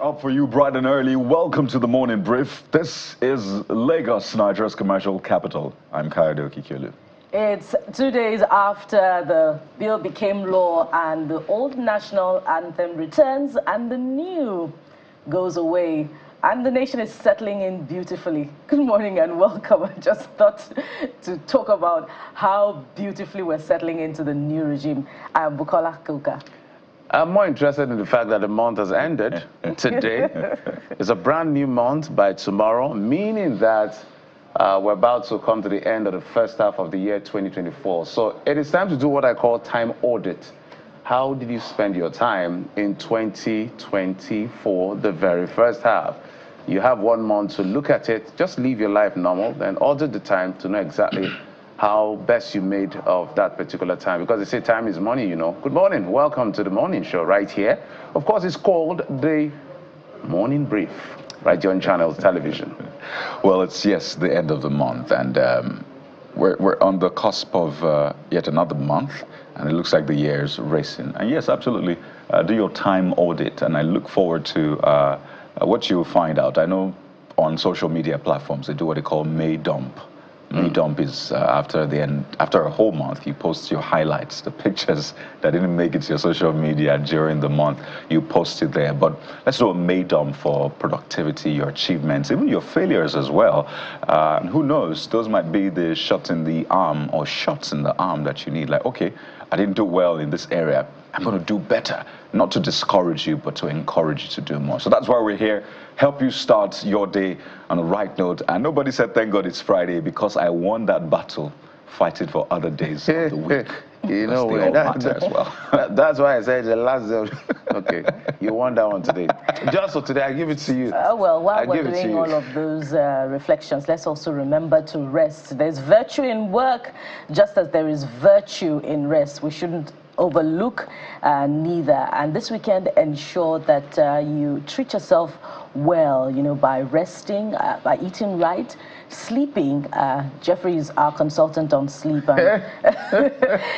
up for you bright and early. Welcome to the morning brief. This is Lagos, Nigeria's commercial capital. I'm Kayode Okikelu. It's 2 days after the bill became law and the old national anthem returns and the new goes away. And the nation is settling in beautifully. Good morning and welcome. I just thought to talk about how beautifully we're settling into the new regime. I'm Bukola Kuka. I'm more interested in the fact that the month has ended today. It's a brand new month by tomorrow, meaning that we're about to come to the end of the first half of the year 2024. So it is time to do what I call time audit. How did you spend your time in 2024, the very first half? You have 1 month to look at it, just live your life normal, then audit the time to know exactly how best you made of that particular time, because they say time is money, you know. Good morning, welcome to the morning show right here. Of course, it's called the Morning Brief, right here on Channels Television. Well, it's, yes, the end of the month, and we're on the cusp of yet another month, and it looks like the year's racing. And yes, absolutely, do your time audit, and I look forward to what you'll find out. I know on social media platforms, they do what they call May Dump. May Dump is after a whole month, you post your highlights, the pictures that didn't make it to your social media during the month, you post it there. But let's do a May Dump for productivity, your achievements, even your failures as well. Who knows, those might be the shots in the arm or shots in the arm that you need. Like, okay, I didn't do well in this area, I'm going to do better. Not to discourage you, but to encourage you to do more. So that's why we're here, help you start your day on a right note. And nobody said, thank God it's Friday, because I won that battle fighting for other days of the week. You know, they all matter as well. That's why I said the last day. Okay, you won that one today. Just so today, I give it to you. Well, while we're doing all of those reflections, let's also remember to rest. There's virtue in work, just as there is virtue in rest. We shouldn't overlook neither. And this weekend, ensure that you treat yourself well, you know, by resting, by eating right, sleeping. Jeffrey is our consultant on sleep, and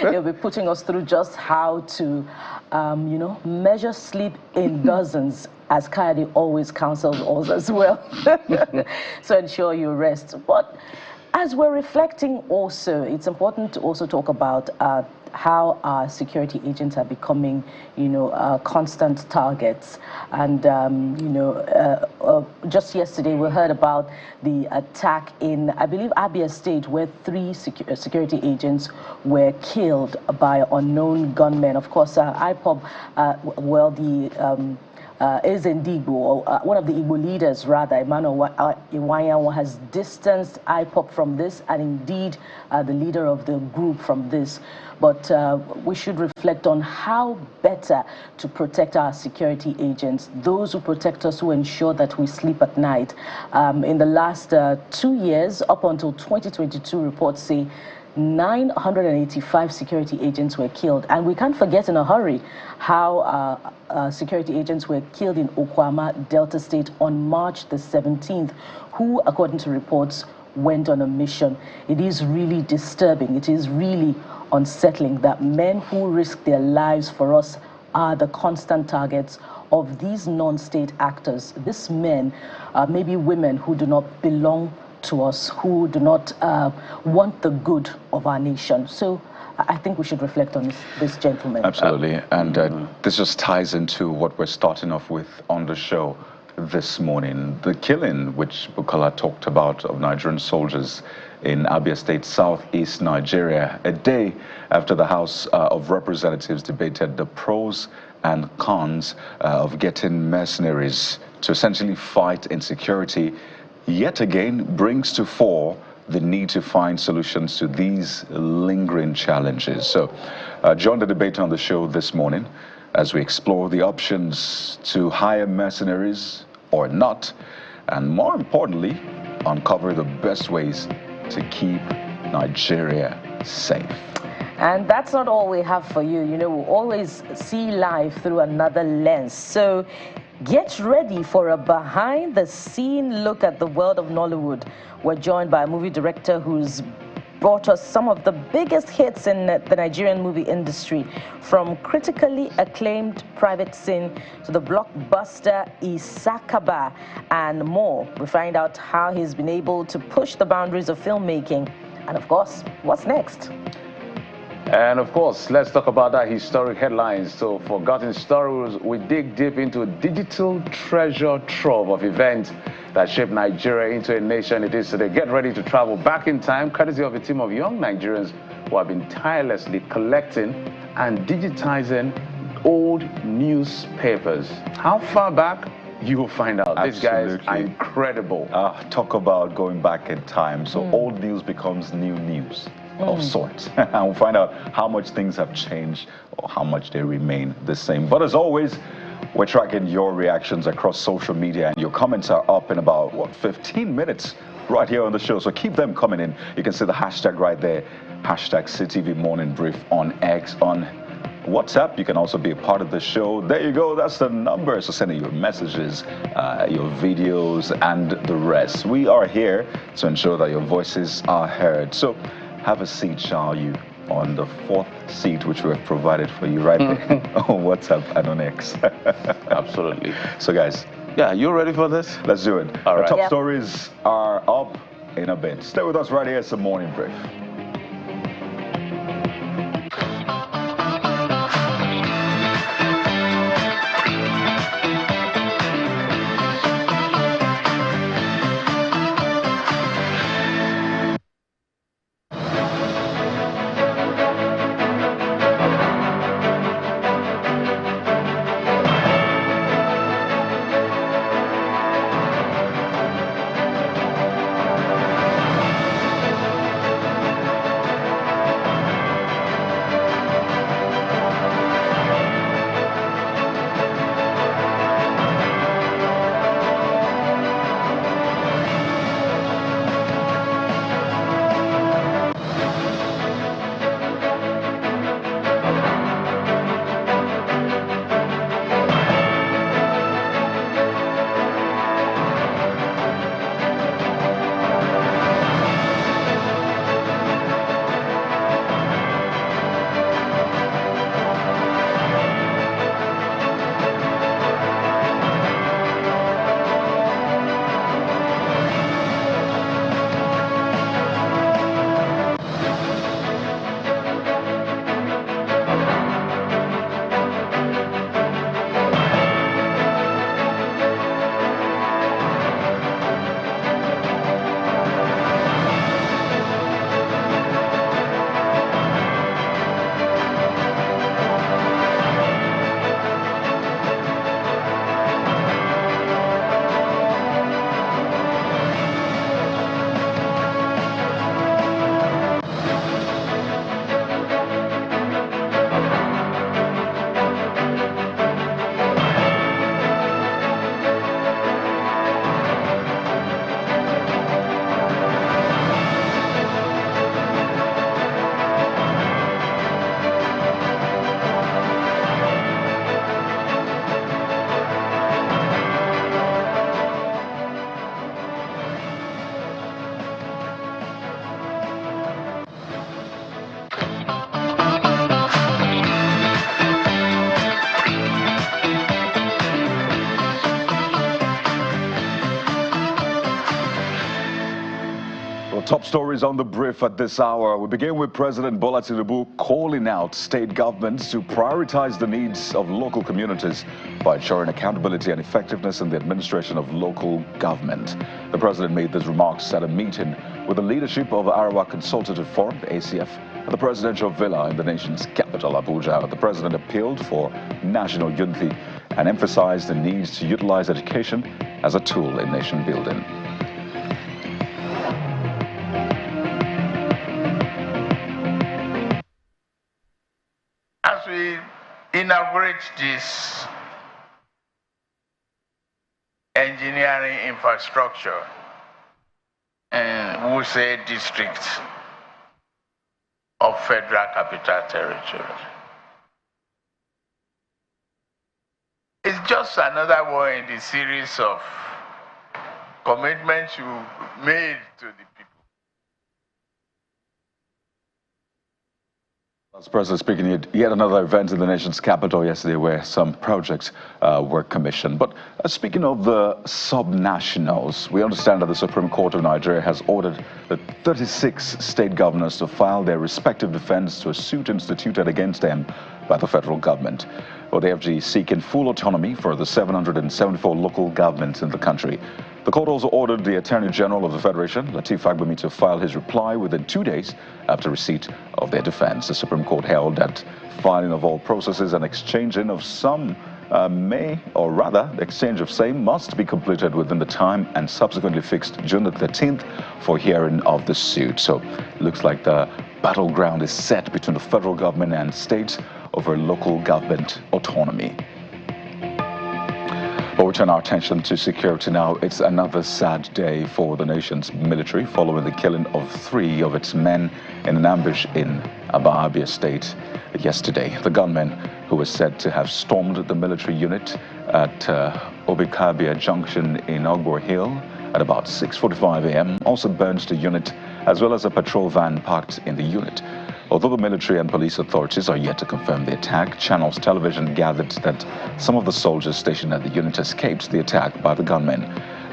he'll be putting us through just how to, you know, measure sleep in dozens, as Kayode always counsels us as well. So ensure you rest. But as we're reflecting also, it's important to also talk about how our security agents are becoming, you know, constant targets. And, you know, just yesterday we heard about the attack in, I believe, Abia State, where 3 security agents were killed by unknown gunmen. Of course, IPOB, well, the is indeed one of the Igbo leaders, rather, Emmanuel Iwanya, has distanced IPOP from this, and indeed the leader of the group from this. But we should reflect on how better to protect our security agents, those who protect us, who ensure that we sleep at night. In the last 2 years, up until 2022, reports say 985 security agents were killed. And we can't forget in a hurry how security agents were killed in Okwama, Delta State on March the 17th, who, according to reports, went on a mission. It is really disturbing. It is really unsettling that men who risk their lives for us are the constant targets of these non-state actors. These men, maybe women who do not belong to us, who do not want the good of our nation. So I think we should reflect on this gentleman. Absolutely. And this just ties into what we're starting off with on the show this morning. The killing, which Bukola talked about, of Nigerian soldiers in Abia State, southeast Nigeria, a day after the House of Representatives debated the pros and cons of getting mercenaries to essentially fight insecurity, yet again brings to fore the need to find solutions to these lingering challenges. So join the debate on the show this morning as we explore the options to hire mercenaries or not, and more importantly, uncover the best ways to keep Nigeria safe. And that's not all we have for you. You know, we always see life through another lens. So get ready for a behind-the-scene look at the world of Nollywood. We're joined by a movie director who's brought us some of the biggest hits in the Nigerian movie industry, from critically acclaimed Private Sin to the blockbuster Isakaba and more. We find out how he's been able to push the boundaries of filmmaking. And of course, what's next? And of course, let's talk about that historic headlines. So, Forgotten Stories, we dig deep into a digital treasure trove of events that shaped Nigeria into a nation it is today. Get ready to travel back in time, courtesy of a team of young Nigerians who have been tirelessly collecting and digitizing old newspapers. How far back? You will find out. Absolutely. These guys are incredible. Talk about going back in time. So old news becomes new news of sorts. And we'll find out how much things have changed or how much they remain the same. But as always, we're tracking your reactions across social media, and your comments are up in about, 15 minutes right here on the show. So keep them coming in. You can see the hashtag right there, hashtag CTV Morning Brief on X, on WhatsApp. You can also be a part of the show. There you go. That's the number. So send in your messages, your videos, and the rest. We are here to ensure that your voices are heard. So have a seat, shall you, on the 4th seat, which we have provided for you right there on WhatsApp and on X. Absolutely. So, guys. Yeah, you ready for this? Let's do it. All right. The top stories are up in a bit. Stay with us right here. It's the Morning Brief. Top stories on the brief at this hour. We begin with President Bola Tinubu calling out state governments to prioritize the needs of local communities by ensuring accountability and effectiveness in the administration of local government. The president made these remarks at a meeting with the leadership of Arawa Consultative Forum, the ACF, at the presidential villa in the nation's capital, Abuja. The president appealed for national unity and emphasized the need to utilize education as a tool in nation building. As we inaugurate this engineering infrastructure in Wuse district of Federal Capital Territory, it's just another one in the series of commitments you made to the people. As President speaking at yet another event in the nation's capital yesterday where some projects were commissioned. But speaking of the subnationals, we understand that the Supreme Court of Nigeria has ordered the 36 state governors to file their respective defense to a suit instituted against them by the federal government. Well, the FG is seeking full autonomy for the 774 local governments in the country. The court also ordered the Attorney General of the Federation, Lateef Fagbemi, to file his reply within 2 days after receipt of their defense. The Supreme Court held that filing of all processes and exchanging of some the exchange of same must be completed within the time and subsequently fixed June the 13th for hearing of the suit. So it looks like the battleground is set between the federal government and states over local government autonomy. But we turn our attention to security now. It's another sad day for the nation's military following the killing of 3 of its men in an ambush in Abia State yesterday. The gunmen, who were said to have stormed the military unit at Obikabia Junction in Ogbor Hill at about 6:45 a.m., also burned the unit as well as a patrol van parked in the unit. Although the military and police authorities are yet to confirm the attack, Channels Television gathered that some of the soldiers stationed at the unit escaped the attack by the gunmen.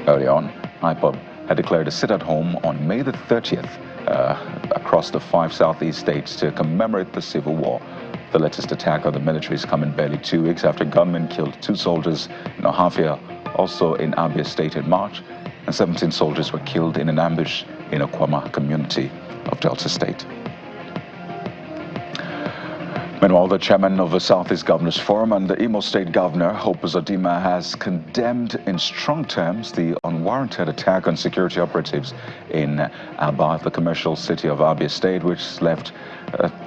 Early on, IPOB had declared a sit-at-home on May the 30th across the 5 southeast states to commemorate the Civil War. The latest attack on the military is coming barely 2 weeks after gunmen killed 2 soldiers in Ohafia, also in Abia State in March, and 17 soldiers were killed in an ambush in Okwama community of Delta State. Meanwhile, the chairman of the Southeast Governors Forum and the Imo State Governor, Hope Uzodimma, has condemned in strong terms the unwarranted attack on security operatives in Aba, the commercial city of Abia State, which left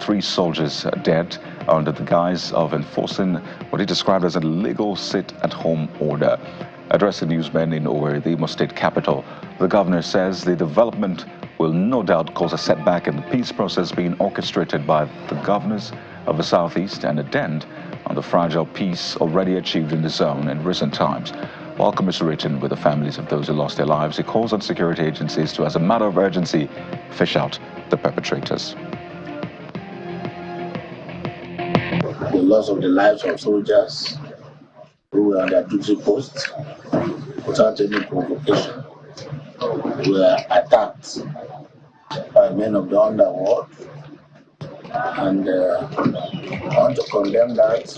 3 soldiers dead under the guise of enforcing what he described as an illegal sit-at-home order. Addressing newsmen in Owerri, the Imo State capital, the governor says the development will no doubt cause a setback in the peace process being orchestrated by the governors of the Southeast and a dent on the fragile peace already achieved in the zone in recent times. While commiserating with the families of those who lost their lives, he calls on security agencies to, as a matter of urgency, fish out the perpetrators. The loss of the lives of soldiers who were on their duty posts without any provocation were attacked by men of the underworld. And I want to condemn that,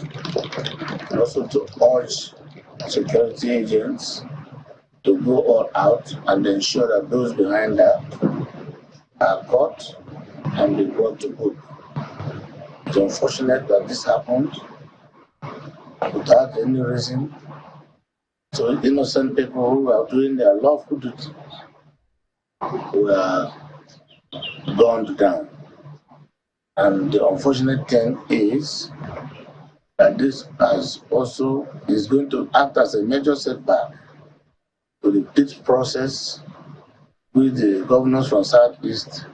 and also to urge security agents to go all out and ensure that those behind that are caught and be brought to book. It's unfortunate that this happened without any reason. So innocent people who are doing their lawful duty were gunned down. And the unfortunate thing is that this is going to act as a major setback to the peace process which the governors from Southeast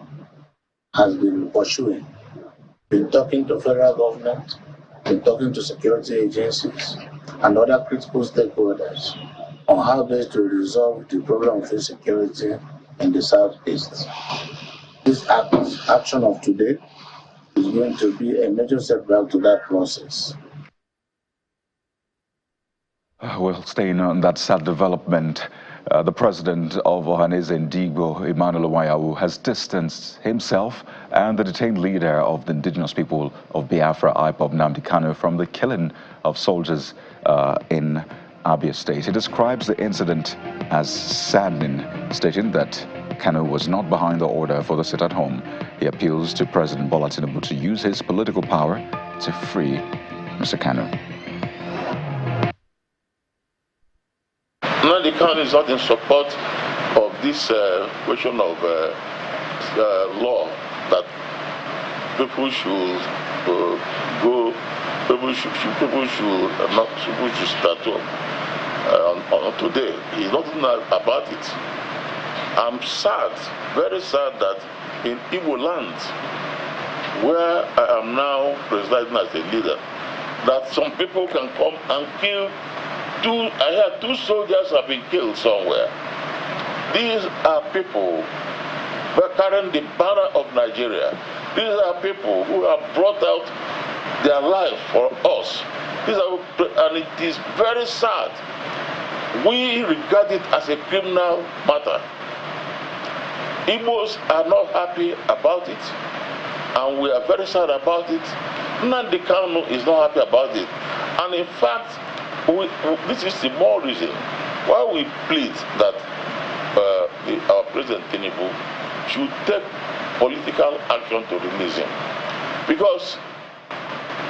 has been pursuing. Been talking to federal government, been talking to security agencies and other critical stakeholders on how best to resolve the problem of insecurity in the Southeast. This action of today is going to be a major setback to that process. Well, staying on that sad development, the president of Ohanaeze Ndigbo, Emmanuel Iwuanyanwu, has distanced himself and the detained leader of the indigenous people of Biafra, IPOB, Nnamdi Kanu, from the killing of soldiers in Abia State. He describes the incident as saddening, stating that Kanu was not behind the order for the sit-at-home. He appeals to President Bola Tinubu to use his political power to free Mr. Kanu. Nnamdi Kanu is not in support of this question of law that people should start on today. He's not about it. I'm sad, very sad that in Igbo land, where I am now presiding as a leader, that some people can come and kill I heard 2 soldiers have been killed somewhere. These are people who are carrying the banner of Nigeria. These are people who have brought out their life for us. And it is very sad. We regard it as a criminal matter. Igbos are not happy about it, and we are very sad about it. Nnamdi Kanu is not happy about it. And in fact, this is the more reason why we plead that our President Tinubu should take political action to release him. Because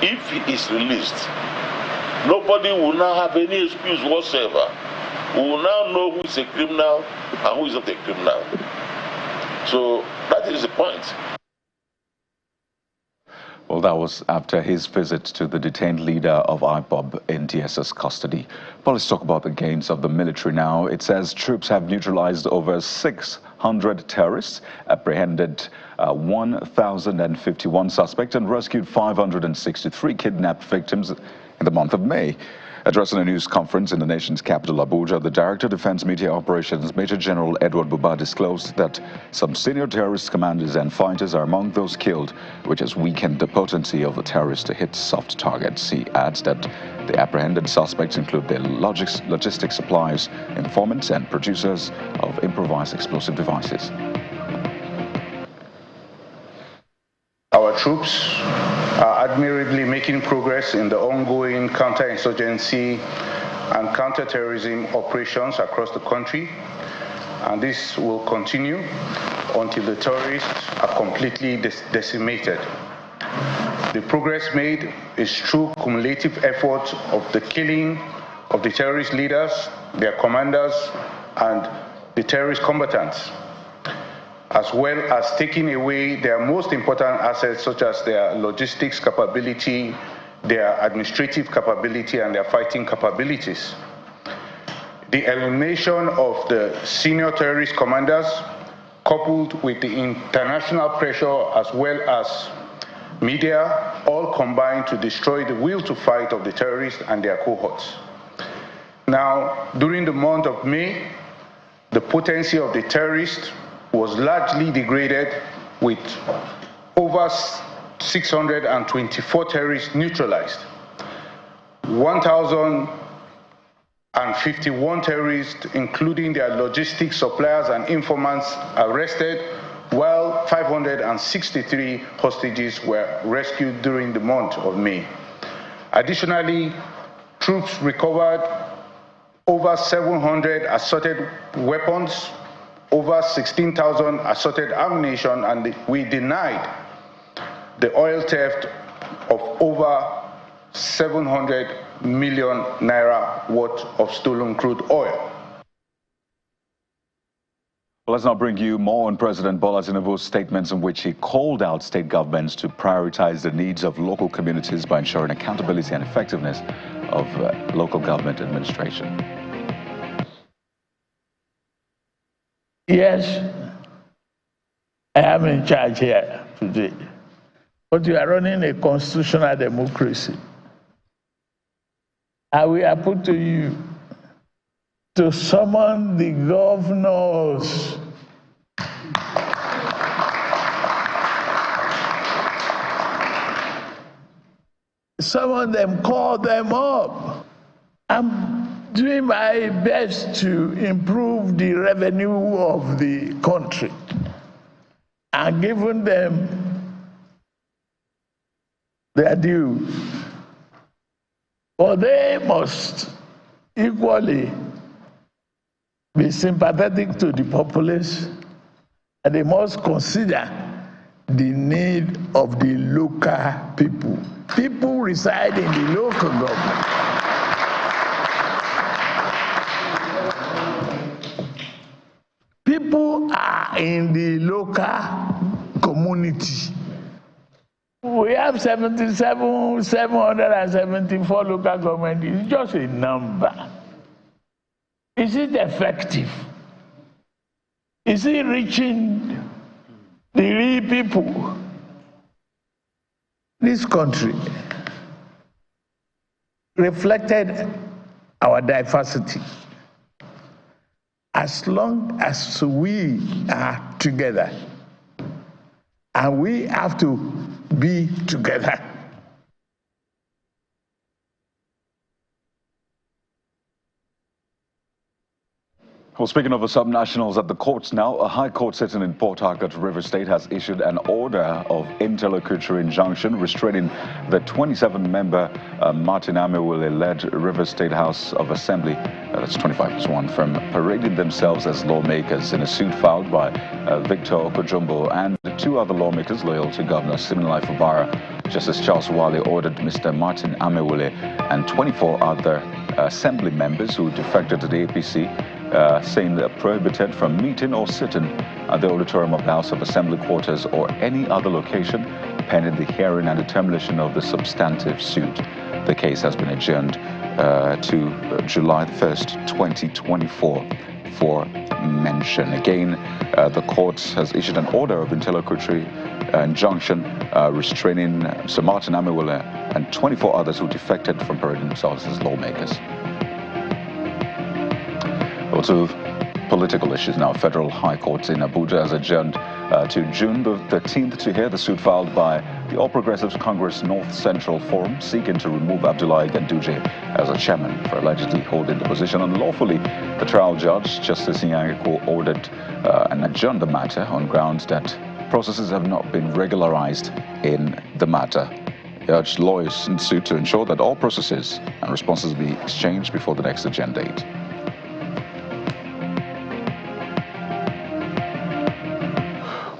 if he is released, nobody will now have any excuse whatsoever. We will now know who is a criminal and who is not a criminal. So that is the point. Well, that was after his visit to the detained leader of IPOB in DSS custody. But let's talk about the gains of the military now. It says troops have neutralized over 600 terrorists, apprehended 1,051 suspects, and rescued 563 kidnapped victims in the month of May. Addressing a news conference in the nation's capital, Abuja, the Director of Defense Media Operations, Major General Edward Buba, disclosed that some senior terrorist commanders and fighters are among those killed, which has weakened the potency of the terrorists to hit soft targets. He adds that the apprehended suspects include the logistics suppliers, informants, and producers of improvised explosive devices. Our troops are admirably making progress in the ongoing counterinsurgency and counterterrorism operations across the country, and this will continue until the terrorists are completely decimated. The progress made is through cumulative efforts of the killing of the terrorist leaders, their commanders, and the terrorist combatants, as well as taking away their most important assets, such as their logistics capability, their administrative capability, and their fighting capabilities. The elimination of the senior terrorist commanders, coupled with the international pressure as well as media, all combined to destroy the will to fight of the terrorists and their cohorts. Now, during the month of May, the potency of the terrorists was largely degraded, with over 624 terrorists neutralized, 1,051 terrorists, including their logistics suppliers and informants, arrested, while 563 hostages were rescued during the month of May. Additionally, troops recovered over 700 assorted weapons, over 16,000 assorted ammunition, and we denied the oil theft of over 700 million naira worth of stolen crude oil. Well, let's now bring you more on President Bola Tinubu's statements in which he called out state governments to prioritize the needs of local communities by ensuring accountability and effectiveness of local government administration. Yes, I am in charge here today, but we are running a constitutional democracy. And we are put to you to summon the governors. Summon them, call them up. I'm doing my best to improve the revenue of the country and giving them their due. But they must equally be sympathetic to the populace, and they must consider the need of the local people. People reside in the local government. People are in the local community. We have 774 local government. It's just a number. Is it effective? Is it reaching the real people? This country reflected our diversity. As long as we are together, And we have to be together. Well, speaking of the subnationals at the courts now, a high court sitting in Port Harcourt, River State, has issued an order of interlocutory injunction restraining the 27-member Martin Amewule-led River State House of Assembly, that's 25+1, from parading themselves as lawmakers in a suit filed by Victor Okojumbo and 2 other lawmakers loyal to Governor Siminalayi Fubara. Justice Charles Wale ordered Mr. Martin Amewule and 24 other assembly members who defected to the APC, saying they're prohibited from meeting or sitting at the auditorium of the House of Assembly quarters or any other location pending the hearing and determination of the substantive suit. The case has been adjourned to July 1st, 2024 for mention. Again, the court has issued an order of interlocutory injunction restraining Sir Martin Amewule and 24 others who defected from parading themselves as lawmakers. To political issues now. Federal High Court in Abuja has adjourned to June the 13th to hear the suit filed by the All Progressives Congress North Central Forum seeking to remove Abdullahi Ganduje as a chairman for allegedly holding the position unlawfully. The trial judge, Justice Nyangeko, ordered and adjourned the matter on grounds that processes have not been regularized in the matter. He urged lawyers in suit to ensure that all processes and responses be exchanged before the next adjourned date.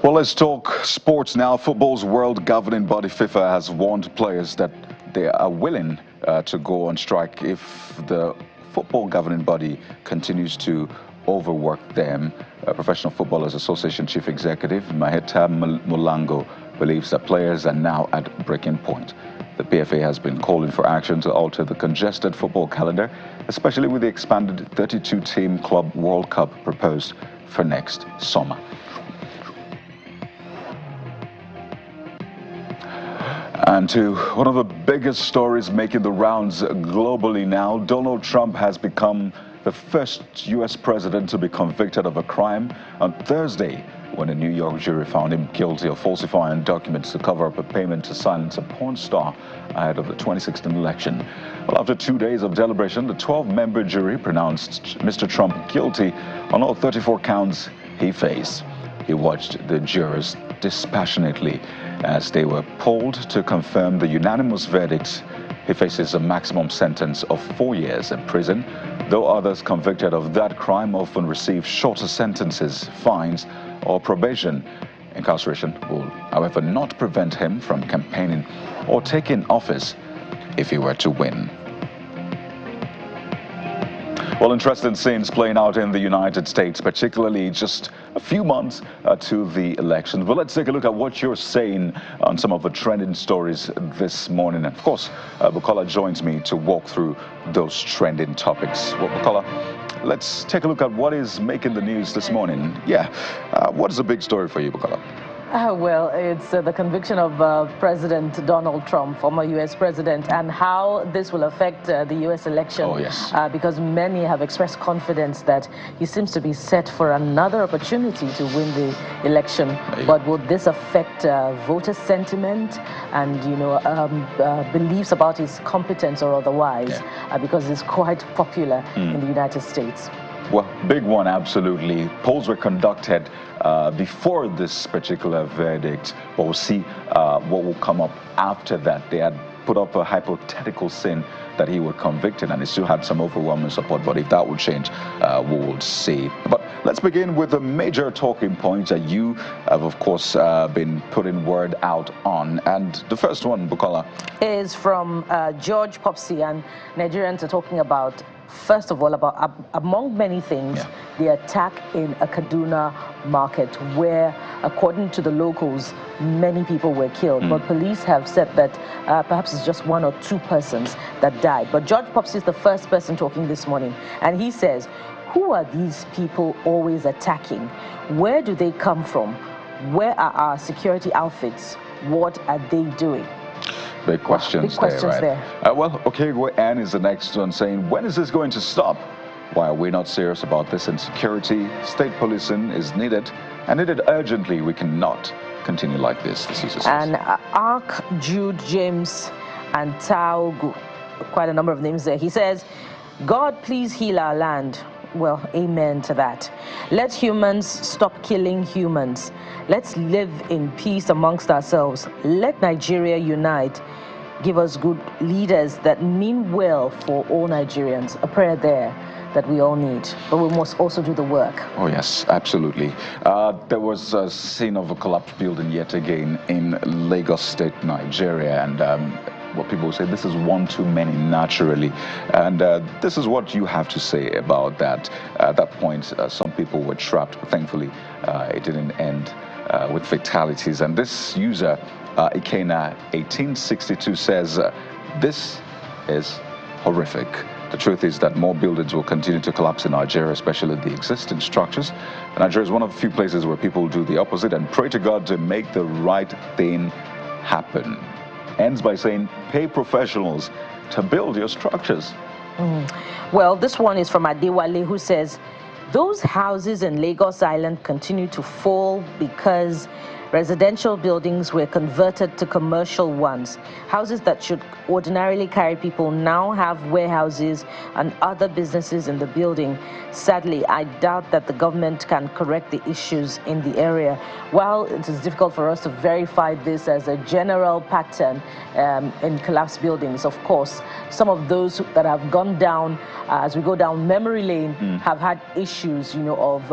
Well, let's talk sports now. Football's world governing body FIFA has warned players that they are willing to go on strike if the football governing body continues to overwork them. Professional Footballers Association Chief Executive Maheta Mulango believes that players are now at breaking point. The PFA has been calling for action to alter the congested football calendar, especially with the expanded 32-team Club World Cup proposed for next summer. And to one of the biggest stories making the rounds globally now, Donald Trump has become the first U.S. president to be convicted of a crime on Thursday when a New York jury found him guilty of falsifying documents to cover up a payment to silence a porn star ahead of the 2016 election. Well, after 2 days of deliberation, the 12-member jury pronounced Mr. Trump guilty on all 34 counts he faced. He watched the jurors dispassionately as they were polled to confirm the unanimous verdict. He faces a maximum sentence of 4 years in prison, though others convicted of that crime often receive shorter sentences, fines, or probation. Incarceration will, however, not prevent him from campaigning or taking office if he were to win. Well, interesting scenes playing out in the United States, particularly just a few months to the elections. But let's take a look at what you're saying on some of the trending stories this morning. And of course, Bukola joins me to walk through those trending topics. Well, Bukola, let's take a look at what is making the news this morning. Yeah, what is a big story for you, Bukola? Well, it's the conviction of President Donald Trump, former U.S. president, and how this will affect the U.S. election. Oh, yes. Because many have expressed confidence that he seems to be set for another opportunity to win the election. But would this affect voter sentiment and, beliefs about his competence or otherwise? Yeah. Because he's quite popular in the United States. Well, big one, absolutely. Polls were conducted before this particular verdict, but we'll see what will come up after that. They had put up a hypothetical sin that he was convicted, and he still had some overwhelming support, but if that will change, we will see. But let's begin with the major talking points that you have, of course, been putting word out on. And the first one, Bukola, is from George Popsy, and Nigerians are talking about, first of all, about, among many things, the attack in a Kaduna market where, according to the locals, many people were killed. But police have said that perhaps it's just 1 or 2 persons that died. But George Popsy is the first person talking this morning, and he says, who are these people always attacking? Where do they come from? Where are our security outfits? What are they doing? Big questions, there, right? Well, Okegwe Ann is the next one saying, when is this going to stop? Why are we not serious about this insecurity? State policing is needed, and needed urgently. We cannot continue like this, the user says. And Ark, Jude, James, and Taugu, quite a number of names there. He says, God, please heal our land. Well, amen to that. Let humans stop killing humans. Let's live in peace amongst ourselves. Let Nigeria unite. Give us good leaders that mean well for all Nigerians. A prayer there that we all need, but we must also do the work. Oh yes, absolutely. There was a scene of a collapsed building yet again in Lagos State, Nigeria, and what people say, this is one too many naturally, and this is what you have to say about that. At that point, some people were trapped, but thankfully it didn't end with fatalities. And this user, Ikena 1862, says, this is horrific. The truth is that more buildings will continue to collapse in Nigeria, especially the existing structures. Nigeria is one of the few places where people do the opposite and pray to God to make the right thing happen. Ends by saying, pay professionals to build your structures. Well, this one is from Adewale, who says, those houses in Lagos Island continue to fall because residential buildings were converted to commercial ones. Houses that should ordinarily carry people now have warehouses and other businesses in the building. Sadly, I doubt that the government can correct the issues in the area. While it is difficult for us to verify this as a general pattern in collapsed buildings, of course, some of those that have gone down, as we go down memory lane, have had issues, of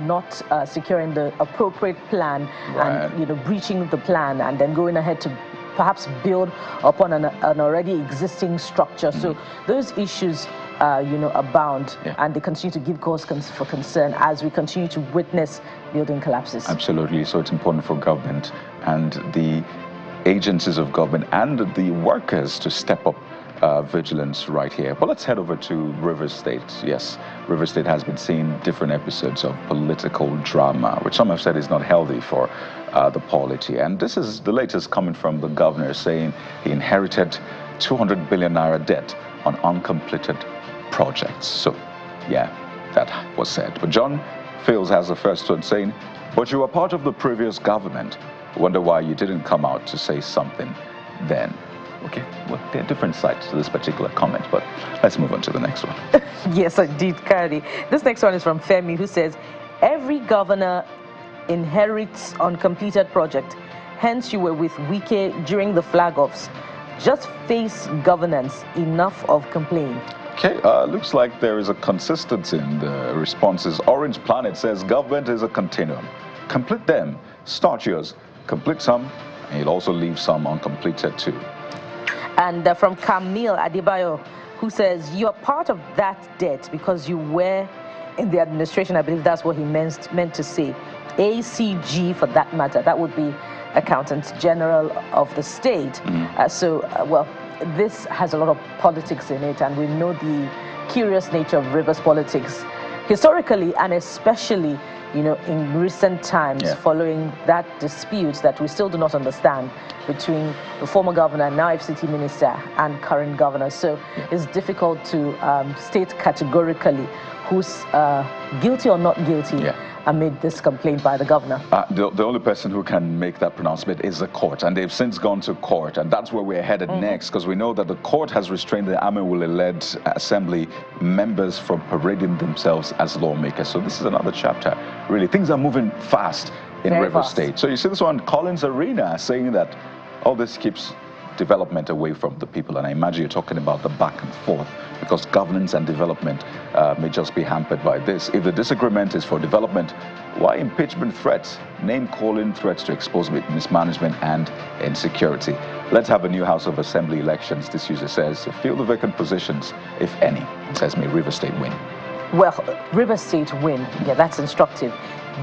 not securing the appropriate plan, right, and breaching the plan and then going ahead to perhaps build upon an already existing structure. So those issues abound, and they continue to give cause for concern as we continue to witness building collapses. Absolutely. So it's important for government and the agencies of government and the workers to step up vigilance right here. But let's head over to Rivers State. Yes, Rivers State has been seeing different episodes of political drama, which some have said is not healthy for the polity. And this is the latest coming from the governor, saying he inherited 200 billion naira debt on uncompleted projects. So, yeah, that was said. But John Fields has the first one saying, but you were part of the previous government. Wonder why you didn't come out to say something then. Okay, well, there are different sides to this particular comment, but let's move on to the next one. Yes, indeed, Kari. This next one is from Femi, who says, every governor inherits uncompleted project. Hence, you were with Wike during the flag-offs. Just face governance. Enough of complaint. Okay, looks like there is a consistency in the responses. Orange Planet says government is a continuum. Complete them, start yours, complete some, and you'll also leave some uncompleted too. And from Camille Adebayo, who says, you are part of that debt because you were in the administration. I believe that's what he meant to say. ACG, for that matter, that would be Accountant General of the state. Well, this has a lot of politics in it, and we know the curious nature of Rivers politics historically, and especially in recent times, following that dispute that we still do not understand between the former governor, now FCT minister, and current governor. So it's difficult to state categorically who's guilty or not guilty amid this complaint by the governor. The only person who can make that pronouncement is the court, and they've since gone to court, and that's where we're headed next, because we know that the court has restrained the Amewule-led assembly members from parading themselves as lawmakers. So this is another chapter. Really, things are moving fast in Rivers State. So you see this one, Collins Arena, saying that all this keeps development away from the people, and I imagine you're talking about the back and forth, because governance and development may just be hampered by this. If the disagreement is for development, why impeachment threats, name-calling threats to expose mismanagement and insecurity? Let's have a new House of Assembly elections, this user says, to fill the vacant positions, if any. Says, may Rivers State win. Well, Rivers State win. Yeah, that's instructive.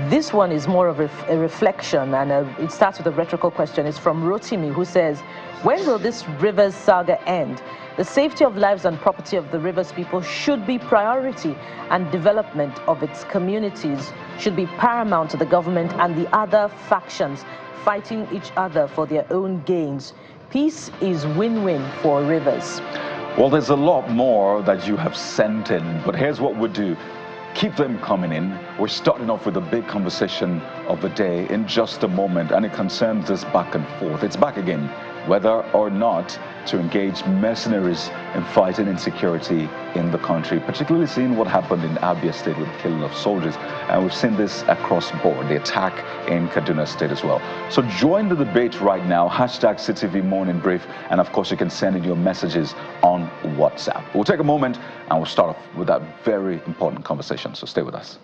This one is more of a reflection, and it starts with a rhetorical question. It's from Rotimi, who says, when will this Rivers saga end? The safety of lives and property of the Rivers people should be priority, and development of its communities should be paramount to the government and the other factions fighting each other for their own gains. Peace is win-win for Rivers. Well, there's a lot more that you have sent in, but here's what we'll do. Keep them coming in. We're starting off with a big conversation of the day in just a moment, and it concerns this back and forth. It's back again, whether or not to engage mercenaries in fighting insecurity in the country, particularly seeing what happened in Abia State with the killing of soldiers. And we've seen this across the board, the attack in Kaduna State as well. So join the debate right now, hashtag CTV Morning Brief, and of course you can send in your messages on WhatsApp. We'll take a moment and we'll start off with that very important conversation, so stay with us.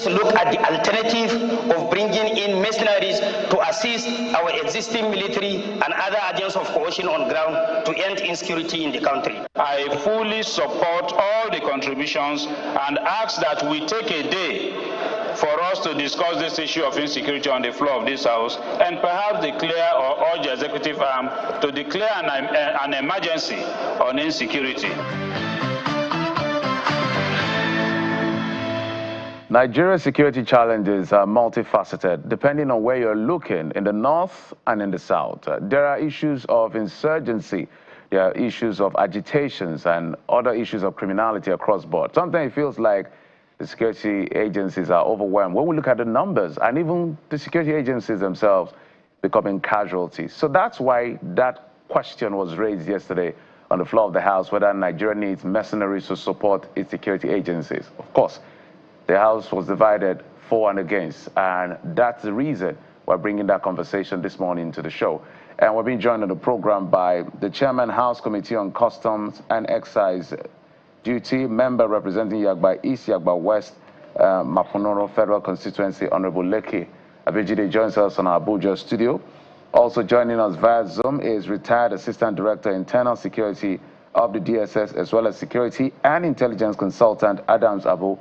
Look at the alternative of bringing in mercenaries to assist our existing military and other agents of coercion on ground to end insecurity in the country. I fully support all the contributions and ask that we take a day for us to discuss this issue of insecurity on the floor of this House and perhaps declare or urge the executive arm to declare an emergency on insecurity. Nigeria's security challenges are multifaceted, depending on where you're looking, in the north and in the south. There are issues of insurgency, there are issues of agitations, and other issues of criminality across board. Sometimes it feels like the security agencies are overwhelmed when we look at the numbers, and even the security agencies themselves becoming casualties. So that's why that question was raised yesterday on the floor of the House whether Nigeria needs mercenaries to support its security agencies. Of course, the House was divided for and against, and that's the reason we're bringing that conversation this morning to the show. And we're being joined on the program by the Chairman, House Committee on Customs and Excise Duty, member representing Yagba East, Yagba West, Maponoro Federal Constituency, Honorable Leke Abejide joins us on our Abuja studio. Also joining us via Zoom is retired Assistant Director, Internal Security of the DSS, as well as Security and Intelligence Consultant, Adams Abu.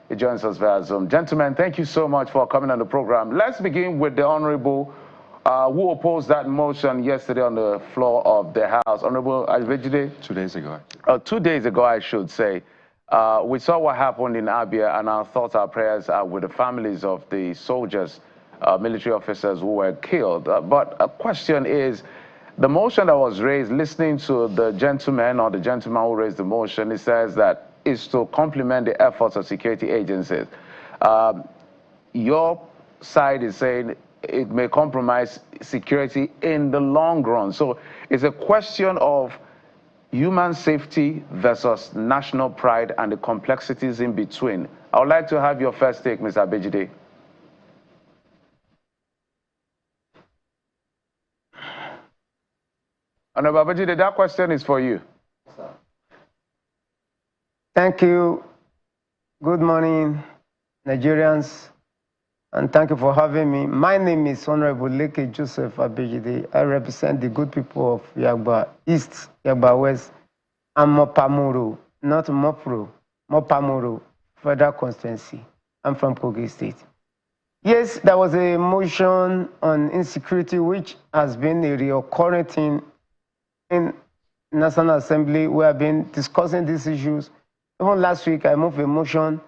He joins us via Zoom. Gentlemen, thank you so much for coming on the program. Let's begin with the Honorable who opposed that motion yesterday on the floor of the House. Honorable Abejide? 2 days ago. 2 days ago, I should say. We saw what happened in Abia, and our thoughts, our prayers are with the families of the soldiers, military officers who were killed. But a question is, the motion that was raised, listening to the gentleman or the gentleman who raised the motion, it says that is to complement the efforts of security agencies. Your side is saying it may compromise security in the long run. So it's a question of human safety versus national pride and the complexities in between. I would like to have your first take, Mr. Abejide. Honorable Abejide, that question is for you. Thank you. Good morning, Nigerians, and thank you for having me. My name is Honorable Leke Joseph Abejide. I represent the good people of Yagba East, Yagba West, and Mopamuru, not Mopro, Mopamuru Federal Constituency. I'm from Kogi State. Yes, there was a motion on insecurity, which has been a recurring thing in National Assembly. We have been discussing these issues. Even last week, I moved a motion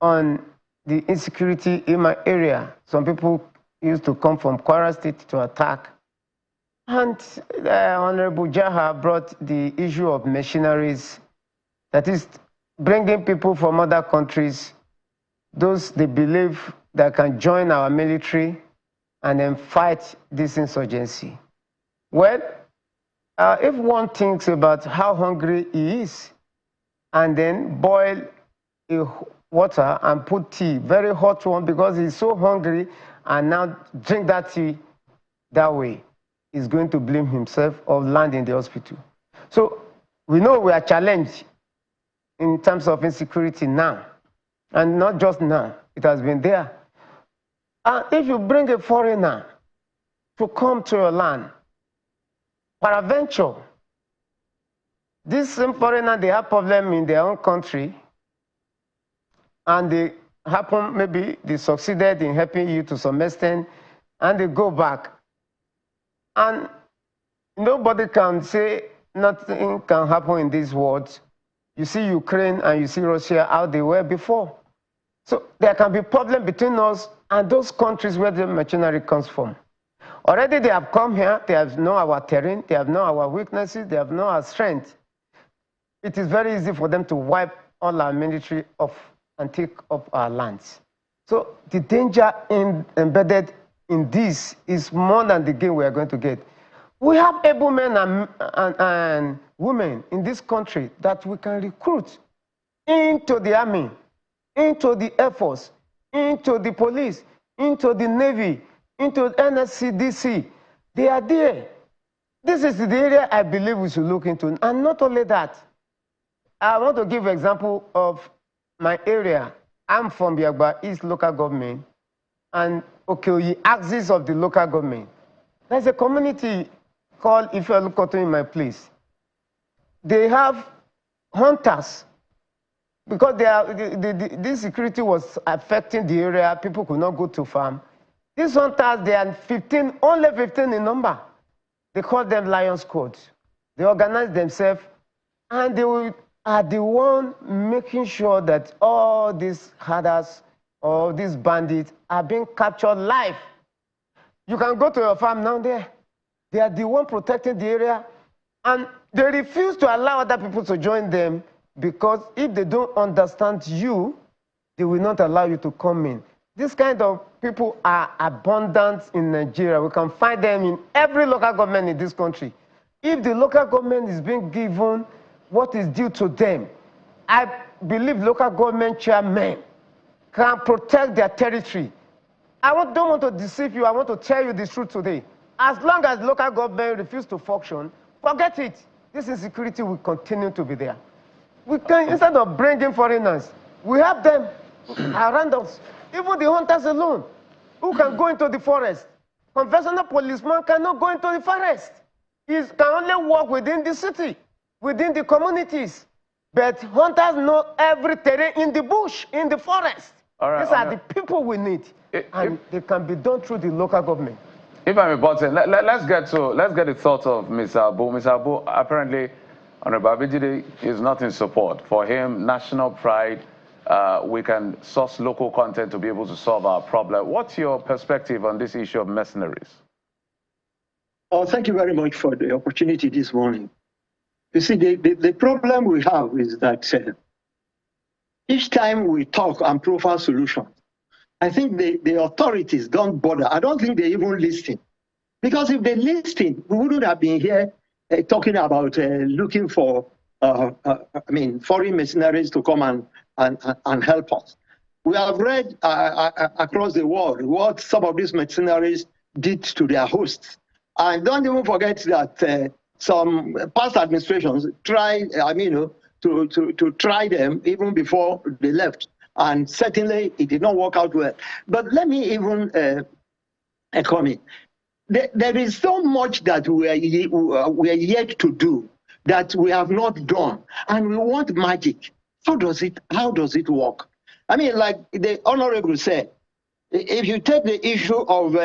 on the insecurity in my area. Some people used to come from Kwara State to attack. And Honorable Jaha brought the issue of mercenaries, that is bringing people from other countries, those they believe that can join our military and then fight this insurgency. Well, if one thinks about how hungry he is, and then boil water and put tea, very hot one, because he's so hungry, and now drink that tea that way, he's going to blame himself or land in the hospital. So we know we are challenged in terms of insecurity now, and not just now, it has been there. And if you bring a foreigner to come to your land, peradventure, this same foreigner, they have problem in their own country, and they happen, maybe they succeeded in helping you to some extent, and they go back. And nobody can say nothing can happen in this world. You see Ukraine and you see Russia, how they were before. So there can be problem between us and those countries where the mercenary comes from. Already they have come here, they have known our terrain, they have known our weaknesses, they have known our strength. It is very easy for them to wipe all our military off and take up our lands. So the danger embedded in this is more than the gain we are going to get. We have able men and women in this country that we can recruit into the army, into the Air Force, into the police, into the Navy, into NSCDC. They are there. This is the area I believe we should look into. And not only that, I want to give an example of my area. I'm from Yagba East local government, and Okeoyi axis of the local government. There's a community called Ifeolukoto in my place. They have hunters, because this security was affecting the area, people could not go to farm. These hunters, they are 15, only 15 in number. They call them Lion Squads. They organize themselves, and they are the one making sure that all these herders or these bandits are being captured live. You can go to your farm now there. They are the one protecting the area, and they refuse to allow other people to join them, because if they don't understand you, they will not allow you to come in. This kind of people are abundant in Nigeria. We can find them in every local government in this country. If the local government is being given what is due to them, I believe local government chairmen can protect their territory. Don't want to deceive you. I want to tell you the truth today. As long as local government refuse to function, forget it. This insecurity will continue to be there. We can, instead of bringing foreigners, we have them around us. Even the hunters alone, who can go into the forest. Conventional policeman cannot go into the forest. He can only work within the city, within the communities. But hunters know every terrain in the bush, in the forest. All right, these are the people we need, and they can be done through the local government. If I'm about to, let's get the thoughts of Mr. Abu. Mr. Abu, apparently, Honorable Abijide is not in support. For him, national pride, we can source local content to be able to solve our problem. What's your perspective on this issue of mercenaries? Oh, thank you very much for the opportunity this morning. You see, the problem we have is that each time we talk and profile solutions, I think the authorities don't bother. I don't think they even listen. Because if they listen, we wouldn't have been here talking about looking for, foreign mercenaries to come and help us. We have read across the world what some of these mercenaries did to their hosts. And don't even forget that some past administrations tried, to try them even before they left. And certainly it did not work out well. But let me even comment. There is so much that we are yet to do that we have not done. And we want magic. How does it work? I mean, like the Honorable said, if you take the issue of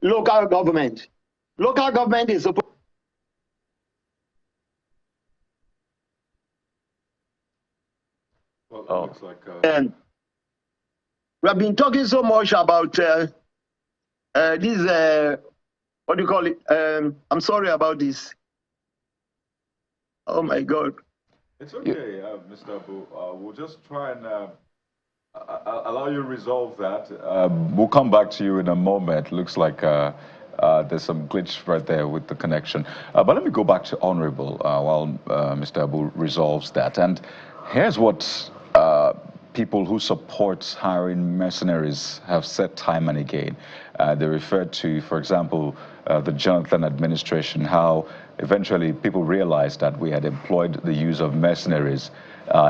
local government is supposed. Well, it looks like, we have been talking so much about this, what do you call it? I'm sorry about this. Oh my God. It's okay, Mr. Abu. We'll just try and allow you to resolve that. We'll come back to you in a moment. Looks like there's some glitch right there with the connection. But let me go back to Honorable while Mr. Abu resolves that. And here's what people who support hiring mercenaries have said time and again. They referred to, for example, the Jonathan administration, how eventually people realized that we had employed the use of mercenaries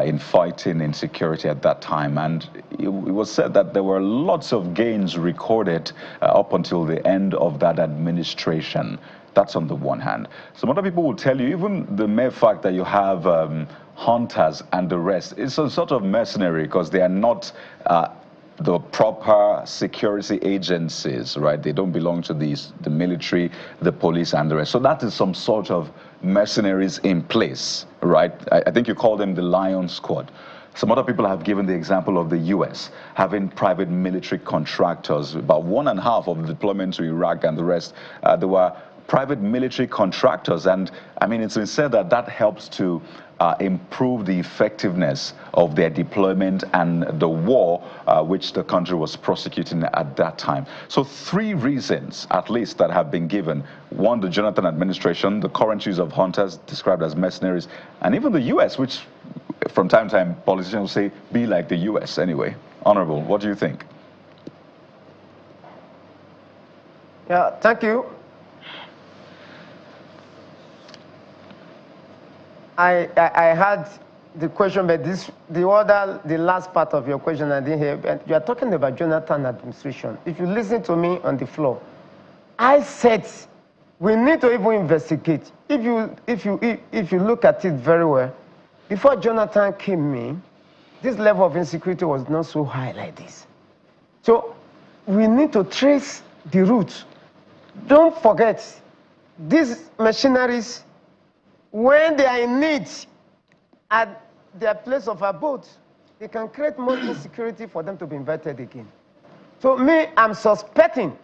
in fighting insecurity at that time. And it was said that there were lots of gains recorded up until the end of that administration. That's on the one hand. Some other people will tell you, even the mere fact that you have hunters and the rest, it's a sort of mercenary because they are not the proper security agencies, right? They don't belong to the military, the police, and the rest. So that is some sort of mercenaries in place, right? I think you call them the Lion Squad. Some other people have given the example of the U.S. having private military contractors. About 1.5 of the deployment to Iraq and the rest, there were private military contractors. And I mean, it's been said that that helps to improve the effectiveness of their deployment and the war which the country was prosecuting at that time. So 3 reasons, at least, that have been given. 1, the Jonathan administration, the current use of hunters described as mercenaries, and even the U.S., which from time to time politicians say, be like the U.S. anyway. Honorable, what do you think? Yeah, thank you. I had the question, but the last part of your question I didn't hear. You are talking about Jonathan administration. If you listen to me on the floor, I said we need to even investigate. If you look at it very well, before Jonathan came in, this level of insecurity was not so high like this. So we need to trace the roots. Don't forget, these machineries, when they are in need at their place of abode, they can create more insecurity for them to be invited again. So me, I'm suspecting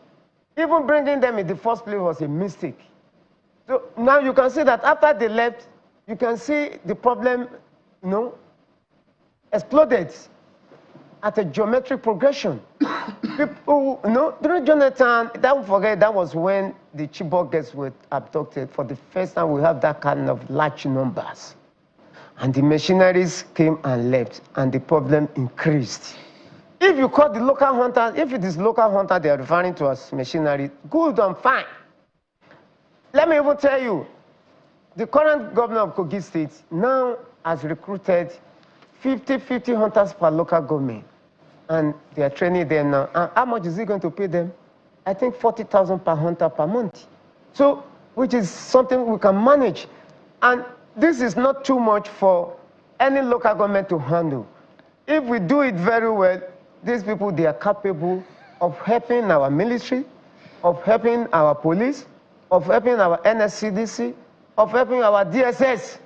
even bringing them in the first place was a mistake. So now you can see that after they left, you can see the problem, exploded at a geometric progression. People, during Jonathan, don't forget, that was when the Chibok girls were abducted. For the first time, we have that kind of large numbers. And the mercenaries came and left, and the problem increased. If you call the local hunters, if it is local hunter they are referring to as mercenary, good and fine. Let me even tell you, the current governor of Kogi State now has recruited 50 hunters per local government. And they are training them now. And how much is he going to pay them? I think 40,000 per hunter per month. So, which is something we can manage. And this is not too much for any local government to handle. If we do it very well, these people, they are capable of helping our military, of helping our police, of helping our NSCDC, of helping our DSS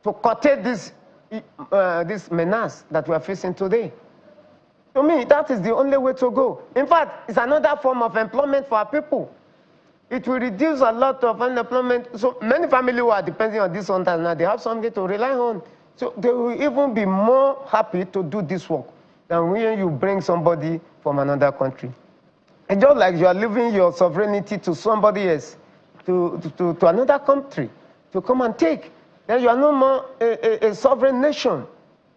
to curtail this menace that we are facing today. To me, that is the only way to go. In fact, it's another form of employment for our people. It will reduce a lot of unemployment. So many families who are depending on this hunters now, they have something to rely on. So they will even be more happy to do this work than when you bring somebody from another country. It's just like you are leaving your sovereignty to somebody else, to another country, to come and take. Then you are no more a sovereign nation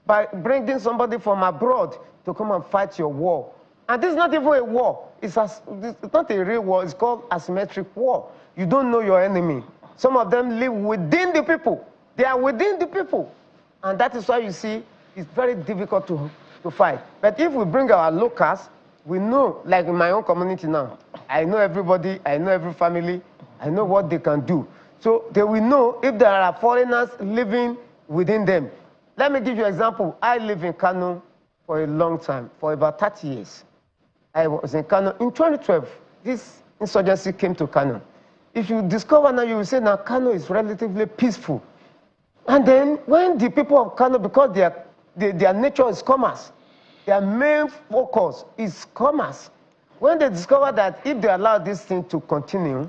by bringing somebody from abroad to come and fight your war. And this is not even a war. It's not a real war. It's called asymmetric war. You don't know your enemy. Some of them live within the people. They are within the people. And that is why you see it's very difficult to fight. But if we bring our locals, we know, like in my own community now, I know everybody, I know every family, I know what they can do. So they will know if there are foreigners living within them. Let me give you an example. I live in Kano for a long time, for about 30 years. I was in Kano. In 2012, this insurgency came to Kano. If you discover now, you will say now Kano is relatively peaceful. And then when the people of Kano, because their nature is commerce, their main focus is commerce. When they discover that if they allow this thing to continue,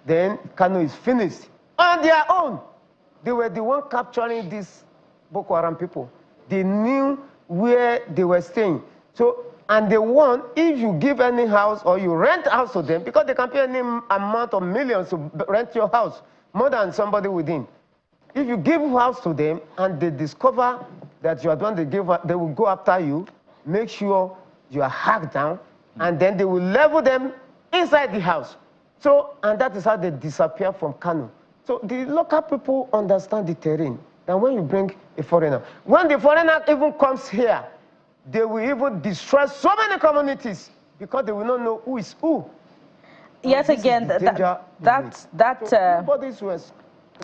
then Kano is finished. On their own, they were the one capturing these Boko Haram people. They knew where they were staying. So, and they want, if you give any house or you rent house to them, because they can pay any amount of millions to rent your house, more than somebody within. If you give house to them and they discover that you are the one they give, they will go after you, make sure you are hacked down, and then they will level them inside the house. So, and that is how they disappear from Kano. So the local people understand the terrain. And when you bring a foreigner, when the foreigner even comes here, they will even destroy so many communities because they will not know who is who. Yes, again,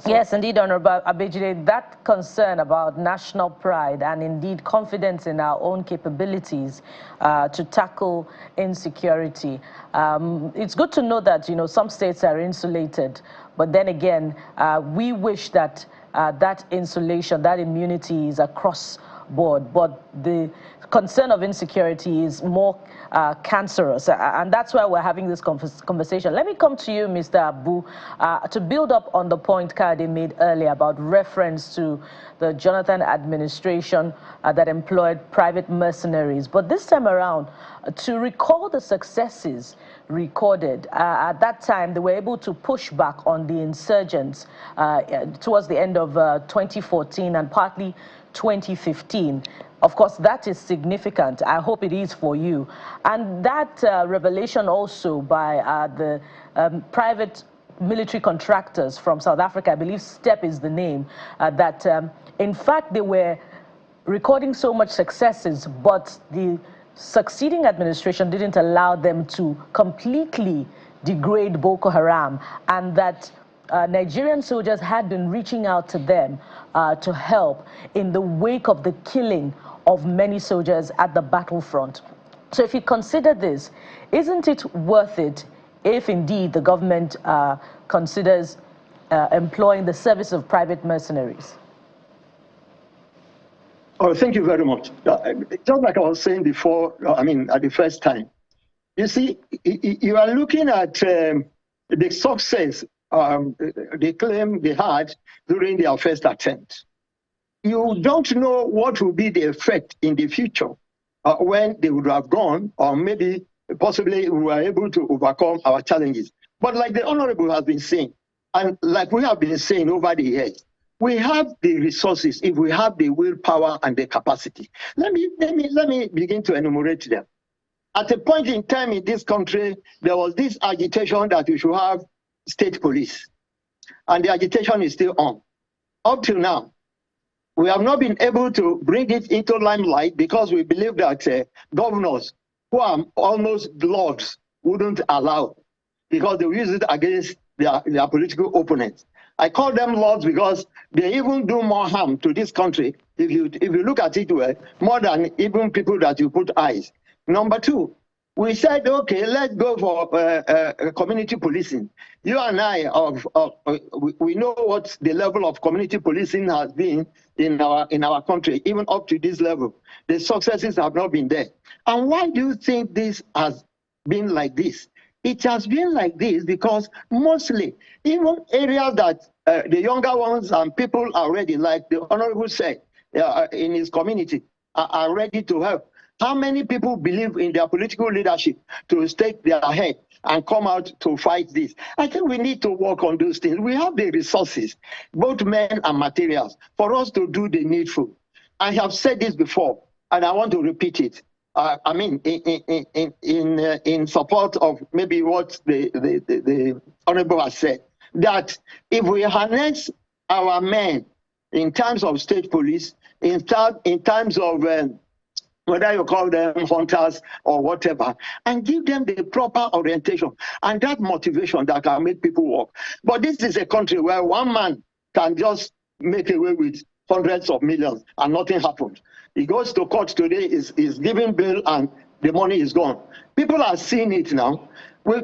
yes, indeed, Honorable Abejide, that concern about national pride and indeed confidence in our own capabilities to tackle insecurity. It's good to know that, you know, some states are insulated, but then again, we wish that that insulation, that immunity is across board, but the concern of insecurity is more cancerous, and that's why we're having this conversation. Let me come to you, Mr. Abu, to build up on the point Kade made earlier about reference to the Jonathan administration that employed private mercenaries. But this time around, to recall the successes recorded, at that time they were able to push back on the insurgents towards the end of 2014 and partly 2015. Of course, that is significant. I hope it is for you. And that revelation also by the private military contractors from South Africa, I believe STEP is the name, that in fact they were recording so much successes, but the succeeding administration didn't allow them to completely degrade Boko Haram, and that Nigerian soldiers had been reaching out to them to help in the wake of the killing of many soldiers at the battlefront. So if you consider this, isn't it worth it if indeed the government considers employing the service of private mercenaries? Oh, thank you very much. Just like I was saying before, I mean, at the first time, you see, you are looking at the success they claim they had during their first attempt. You don't know what will be the effect in the future when they would have gone, or maybe possibly we were able to overcome our challenges. But like the Honorable has been saying, and like we have been saying over the years, we have the resources if we have the willpower and the capacity. Let me begin to enumerate them. At a point in time in this country, there was this agitation that we should have state police, and the agitation is still on. Up till now, we have not been able to bring it into limelight because we believe that governors who are almost lords wouldn't allow, because they will use it against their political opponents. I call them lords because they even do more harm to this country, if you look at it well, more than even people that you put eyes. Number two, we said, okay, let's go for community policing. You and I, we know what the level of community policing has been in our country, even up to this level. The successes have not been there. And why do you think this has been like this? It has been like this because mostly, even areas that the younger ones and people are ready, like the Honorable said, in his community, are ready to help. How many people believe in their political leadership to stake their head and come out to fight this? I think we need to work on those things. We have the resources, both men and materials, for us to do the needful. I have said this before, and I want to repeat it. I mean, in support of maybe what the Honorable has said, that if we harness our men in terms of state police, in terms of whether you call them hunters or whatever, and give them the proper orientation and that motivation that can make people work. But this is a country where one man can just make away with hundreds of millions and nothing happens. He goes to court today, is giving bail, and the money is gone. People are seeing it now.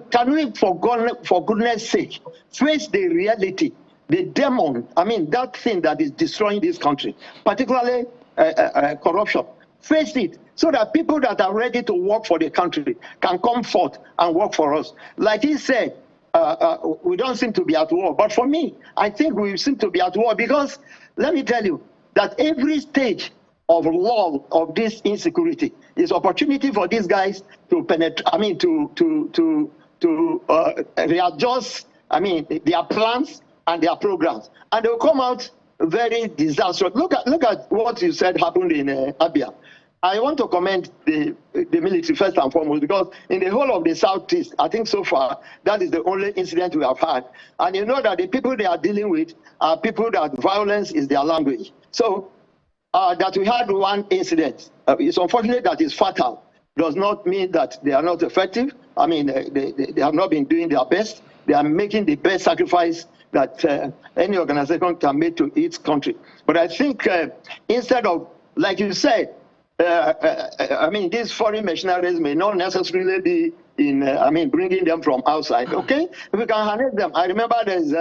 Can we, for goodness sake, face the reality, the demon, I mean, that thing that is destroying this country, particularly corruption. Face it so that people that are ready to work for the country can come forth and work for us. Like he said, we don't seem to be at war. But for me, I think we seem to be at war because, let me tell you, that every stage of law of this insecurity is opportunity for these guys to penetrate, I mean, to readjust, I mean, their plans and their programs. And they'll come out very disastrous. Look at what you said happened in Abia. I want to commend the military first and foremost, because in the whole of the Southeast, I think so far, that is the only incident we have had. And you know that the people they are dealing with are people that violence is their language. So that we had one incident, it's unfortunate that it's fatal, does not mean that they are not effective. I mean, they have not been doing their best. They are making the best sacrifice that any organization can make to its country. But I think instead of, like you said, I mean, these foreign mercenaries may not necessarily be in, I mean, bringing them from outside, okay? If we can harness them. I remember there's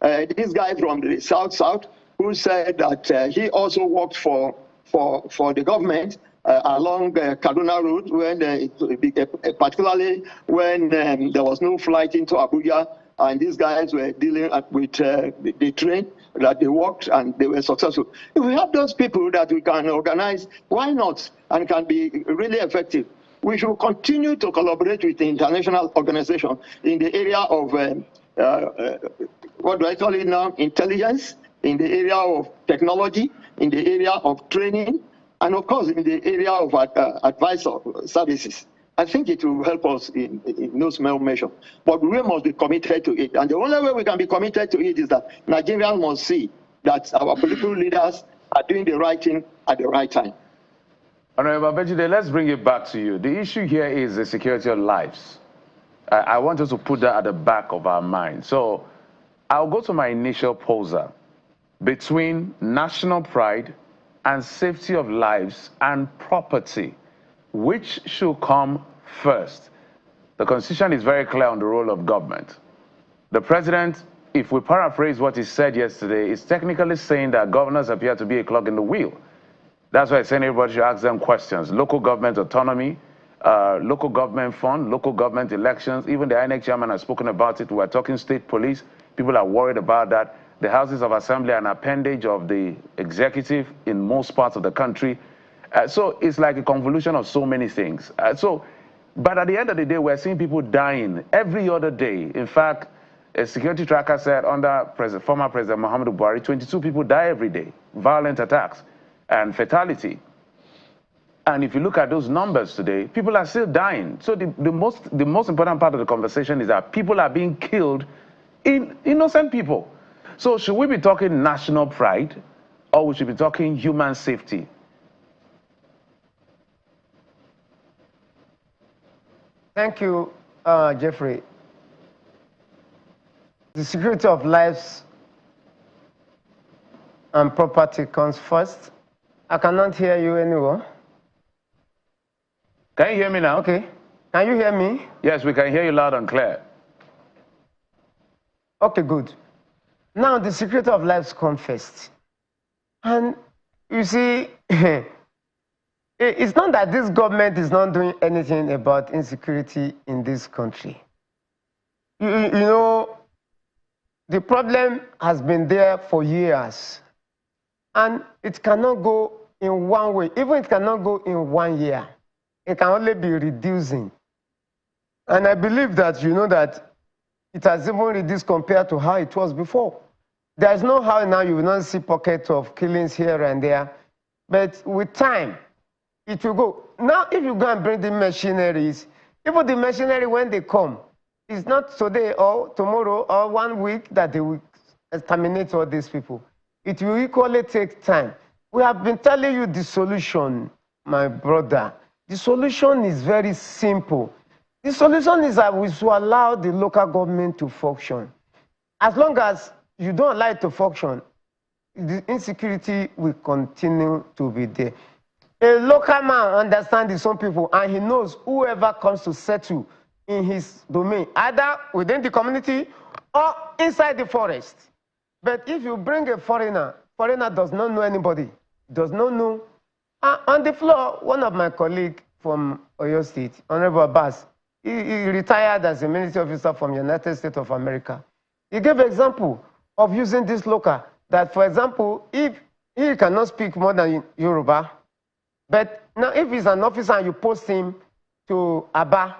this guy from the South who said that he also worked for the government along Kaduna Road, when particularly when there was no flight into Abuja, and these guys were dealing with the train that they worked and they were successful. If we have those people that we can organize, why not? And can be really effective. We should continue to collaborate with the international organization in the area of, what do I call it now, intelligence, in the area of technology, in the area of training, and of course in the area of advisor services. I think it will help us in no small measure. But we must be committed to it. And the only way we can be committed to it is that Nigerians must see that our political leaders are doing the right thing at the right time. Honorable Abejide, let's bring it back to you. The issue here is the security of lives. I want us to put that at the back of our mind. So I'll go to my initial poser. Between national pride and safety of lives and property, which should come first? The Constitution is very clear on the role of government. The president, if we paraphrase what he said yesterday, is technically saying that governors appear to be a clog in the wheel. That's why I'm saying everybody should ask them questions. Local government autonomy, local government fund, local government elections. Even the INEC chairman has spoken about it. We're talking state police. People are worried about that. The houses of assembly are an appendage of the executive in most parts of the country. So it's like a convolution of so many things. So But at the end of the day, we're seeing people dying every other day. In fact, a security tracker said under former President Muhammadu Buhari, 22 people die every day, violent attacks and fatality. And if you look at those numbers today, people are still dying. So the most important part of the conversation is that people are being killed in innocent people. So should we be talking national pride, or we should be talking human safety? Thank you, Jeffrey. The security of lives and property comes first. I cannot hear you anymore. Can you hear me now? Okay. Can you hear me? Yes, we can hear you loud and clear. Okay, good. Now, the security of lives comes first. And you see, it's not that this government is not doing anything about insecurity in this country. You know, the problem has been there for years. And it cannot go in one way. Even it cannot go in 1 year. It can only be reducing. And I believe that you know that it has even reduced compared to how it was before. There is no how now you will not see pockets of killings here and there. But with time, it will go. Now, if you go and bring the machineries, even the machinery, when they come, it's not today or tomorrow or 1 week that they will exterminate all these people. It will equally take time. We have been telling you the solution, my brother. The solution is very simple. The solution is that we should allow the local government to function. As long as you don't allow it to function, the insecurity will continue to be there. A local man understands his own people, and he knows whoever comes to settle in his domain, either within the community or inside the forest. But if you bring a foreigner does not know anybody, does not know. On the floor, one of my colleagues from Oyo State, Honorable Abbas, he retired as a military officer from the United States of America. He gave an example of using this local, that, for example, if he cannot speak more than Yoruba, but now if he's an officer and you post him to Aba,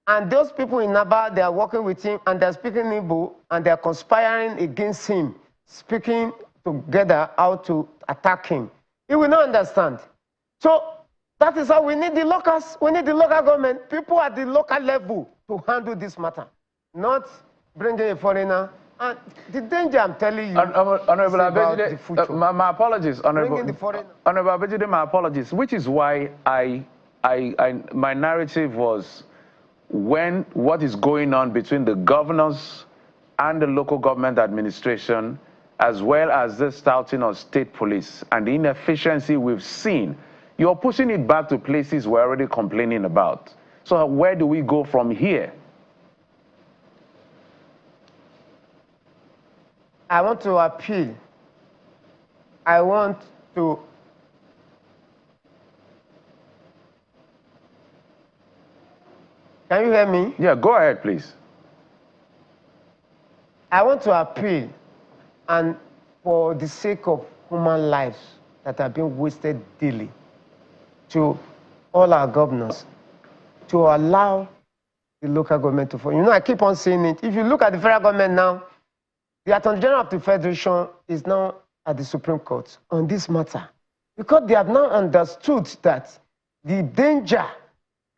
and those people in Aba, they are working with him and they're speaking Igbo and they're conspiring against him, speaking together how to attack him, he will not understand. So that is how we need the locals, we need the local government, people at the local level to handle this matter, not bringing a foreigner. And the danger, I'm telling you, Honorable Abejide, my apologies, Honorable Abejide, my apologies, which is why my narrative was when what is going on between the governors and the local government administration, as well as the starting of state police and the inefficiency we've seen, you're pushing it back to places we're already complaining about. So where do we go from here? I want to appeal. I want to Can you hear me? Yeah, go ahead, please. I want to appeal, and for the sake of human lives that are being wasted daily, to all our governors to allow the local government to follow. You know, I keep on saying it. If you look at the federal government now, the Attorney General of the Federation is now at the Supreme Court on this matter, because they have now understood that the danger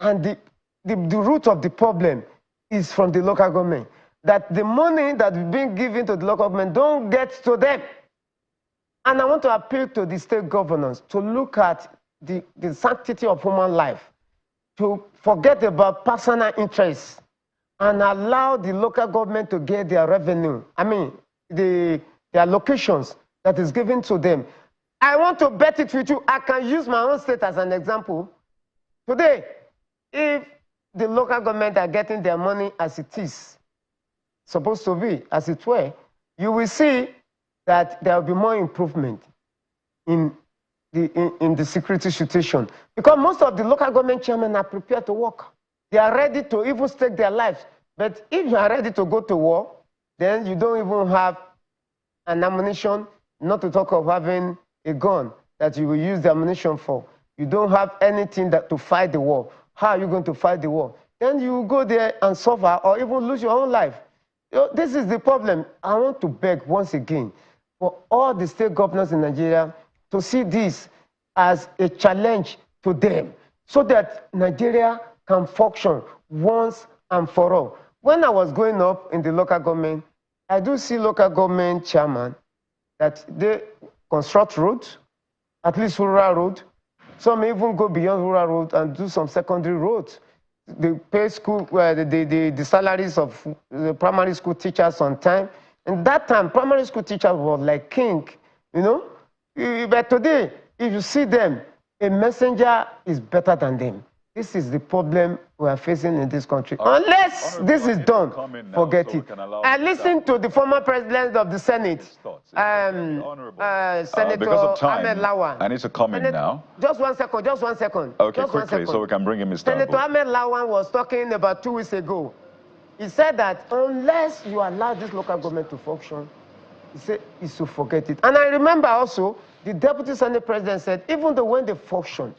and the root of the problem is from the local government, that the money that is being given to the local government don't get to them. And I want to appeal to the state governors to look at the sanctity of human life, to forget about personal interests and allow the local government to get their revenue, I mean, their allocations that is given to them. I want to bet it with you. I can use my own state as an example. Today, if the local government are getting their money as it is supposed to be, as it were, you will see that there will be more improvement in the security situation. Because most of the local government chairmen are prepared to work. They are ready to even stake their lives. But if you are ready to go to war, then you don't even have an ammunition, not to talk of having a gun that you will use the ammunition for. You don't have anything to fight the war. how are you going to fight the war? Then you go there and suffer or even lose your own life. This is the problem. I want to beg once again for all the state governors in Nigeria to see this as a challenge to them so that Nigeria can function once and for all. When I was growing up in the local government, I do see local government chairman that they construct roads, at least rural road. Some even go beyond rural road and do some secondary roads. They pay school, the salaries of the primary school teachers on time. And that time, primary school teachers were like king, you know? But today, if you see them, a messenger is better than them. This is the problem we are facing in this country. Unless this is done, forget it. I listened to the former president of the Senate, Senator Ahmed Lawan. I need to comment now. Just 1 second, just 1 second. Okay, quickly, so we can bring him, Mr. Senator Ahmed Lawan was talking about 2 weeks ago. He said that unless you allow this local government to function, he said he should forget it. And I remember also, the Deputy Senate President said, even though when they function,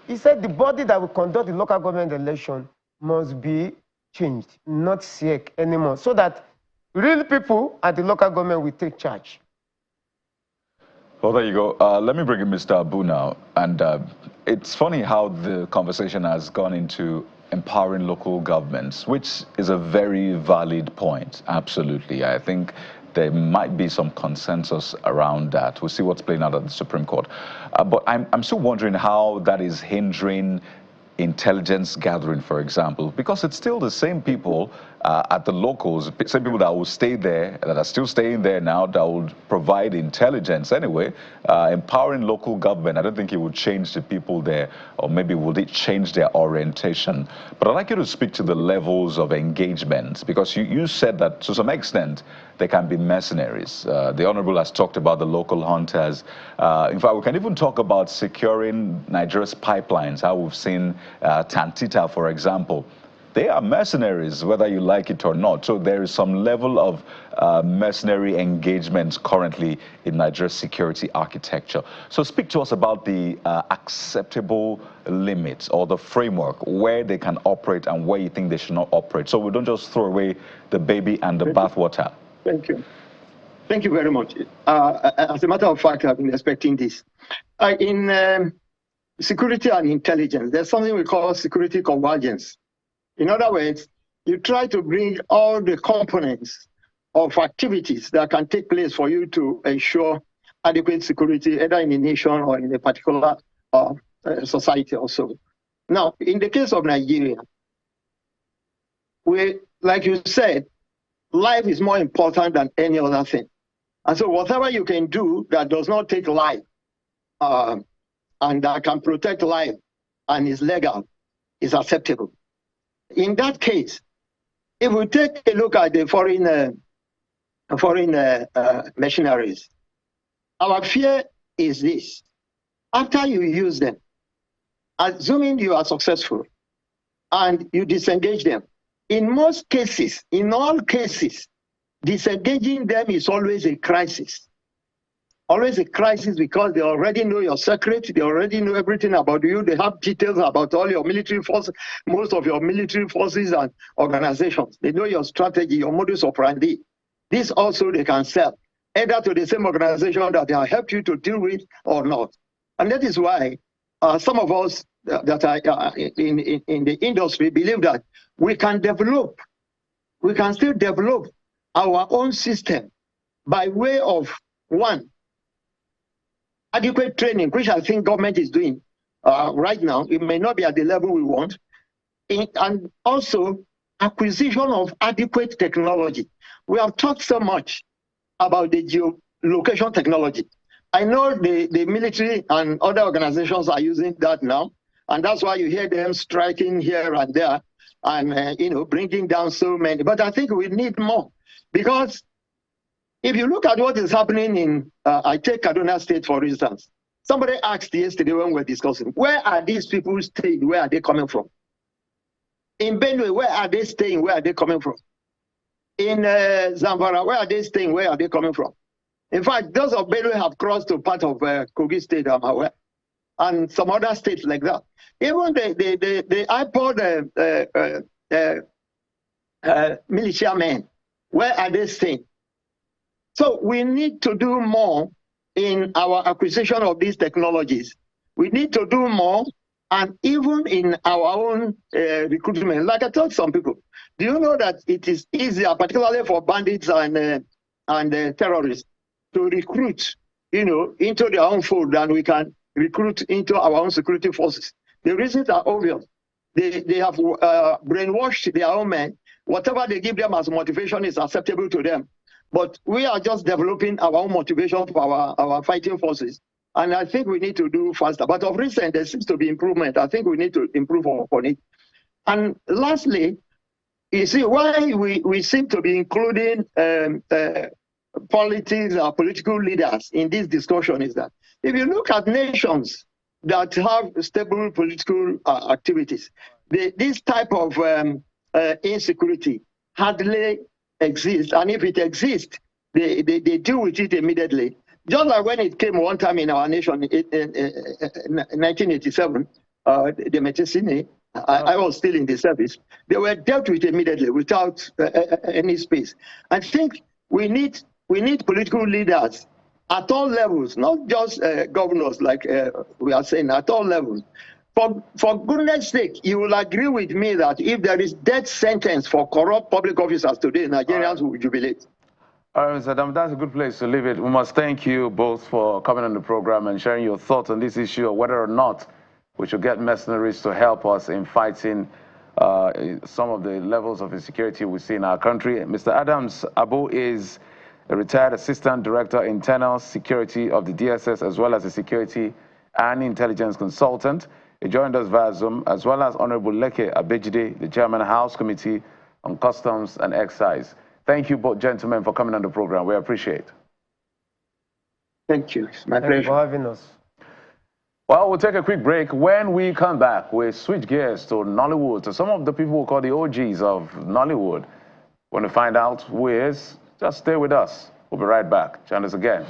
he said the body that will conduct the local government election must be changed, not SIEC anymore, so that real people at the local government will take charge. Well, there you go. Let me bring in Mr. Abu now. And it's funny how the conversation has gone into empowering local governments, which is a very valid point. Absolutely. I think there might be some consensus around that. We'll see what's playing out at the Supreme Court. But I'm still wondering how that is hindering intelligence gathering, for example, because it's still the same people at the locals, same people that will stay there, that are still staying there now, that will provide intelligence anyway, empowering local government. I don't think it would change the people there, or maybe would it change their orientation? But I'd like you to speak to the levels of engagement, because you said that to some extent there can be mercenaries. The Honorable has talked about the local hunters. In fact, we can even talk about securing Nigeria's pipelines, how we've seen Tantita, for example. They are mercenaries, whether you like it or not. So there is some level of mercenary engagements currently in Nigeria's security architecture. So speak to us about the acceptable limits or the framework where they can operate and where you think they should not operate. So we don't just throw away the baby and the bathwater. Thank you. Thank you very much. As a matter of fact, I've been expecting this. In security and intelligence, there's something we call security convergence. In other words, you try to bring all the components of activities that can take place for you to ensure adequate security, either in a nation or in a particular society also. Now, in the case of Nigeria, like you said, life is more important than any other thing. And so whatever you can do that does not take life and that can protect life and is legal is acceptable. In that case, if we take a look at the foreign mercenaries, our fear is this. After you use them, assuming you are successful and you disengage them, in most cases, in all cases, disengaging them is always a crisis. Always a crisis because they already know your secret, they already know everything about you, they have details about all your military forces, most of your military forces and organizations. They know your strategy, your modus operandi. This also they can sell, either to the same organization that they have helped you to deal with or not. And that is why some of us that are in the industry believe that we can still develop our own system by way of, one, adequate training, which I think government is doing right now. It may not be at the level we want. And also acquisition of adequate technology. We have talked so much about the geolocation technology. I know the military and other organizations are using that now, and that's why you hear them striking here and there and bringing down so many. But I think we need more, because if you look at what is happening in, I take Kaduna State, for instance. Somebody asked yesterday when we were discussing, where are these people staying? Where are they coming from? In Benue, where are they staying? Where are they coming from? In Zamfara, where are they staying? Where are they coming from? In fact, those of Benue have crossed to part of Kogi State, I'm aware. and some other states like that. Even the IPOD militiamen, where are they staying? So we need to do more in our acquisition of these technologies. We need to do more, and even in our own recruitment. Like I told some people, do you know that it is easier, particularly for bandits and terrorists, to recruit, into their own fold than we can recruit into our own security forces? The reasons are obvious. They have brainwashed their own men. Whatever they give them as motivation is acceptable to them. But we are just developing our own motivation for our fighting forces. And I think we need to do faster. But of recent, there seems to be improvement. I think we need to improve upon it. And lastly, you see, why we seem to be including politics or political leaders in this discussion is that if you look at nations that have stable political activities, this type of insecurity hardly exists. And if it exists, they deal with it immediately. Just like when it came one time in our nation in 1987, the Mercenary, I was still in the service, they were dealt with immediately without any space. I think we need political leaders at all levels, not just governors like we are saying, at all levels. For goodness sake, you will agree with me that if there is death sentence for corrupt public officers today, Nigerians will jubilate. All right, Mr. Adam, that's a good place to leave it. We must thank you both for coming on the program and sharing your thoughts on this issue of whether or not we should get mercenaries to help us in fighting some of the levels of insecurity we see in our country. Mr. Adams Abo is a retired Assistant Director, Internal Security of the DSS, as well as a security and intelligence consultant. He joined us via Zoom, as well as Honorable Leke Abejide, the Chairman of the House Committee on Customs and Excise. Thank you both gentlemen for coming on the program. We appreciate it. Thank you. It's my pleasure. Thank you for having us. Well, we'll take a quick break. When we come back, we'll switch gears to Nollywood, to some of the people who call the OGs of Nollywood. Want to find out who he is? Just stay with us. We'll be right back. Join us again.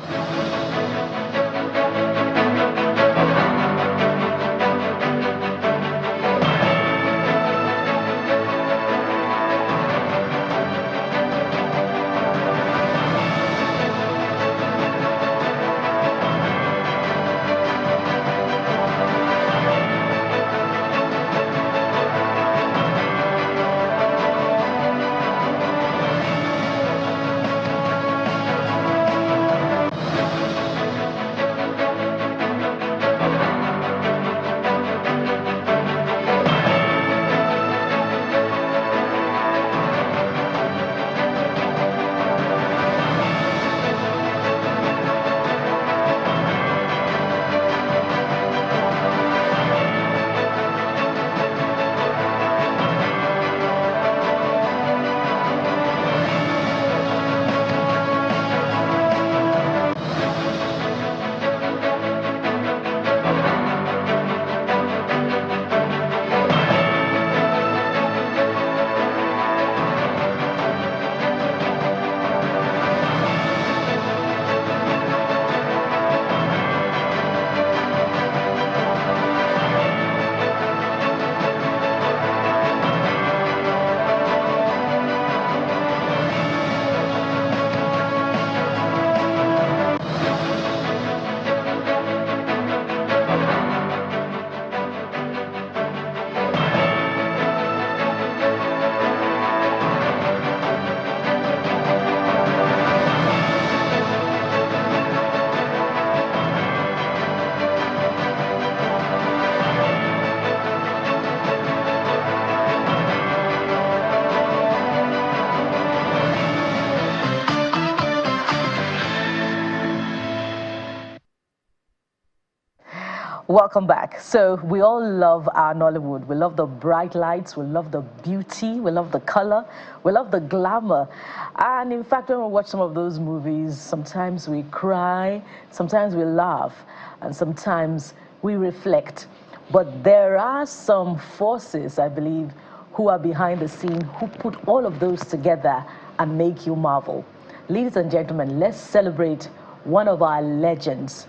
Welcome back. So we all love our Nollywood. We love the bright lights, we love the beauty, we love the color, we love the glamour. And in fact, when we watch some of those movies, sometimes we cry, sometimes we laugh, and sometimes we reflect. But there are some forces, I believe, who are behind the scene, who put all of those together and make you marvel. Ladies and gentlemen, let's celebrate one of our legends,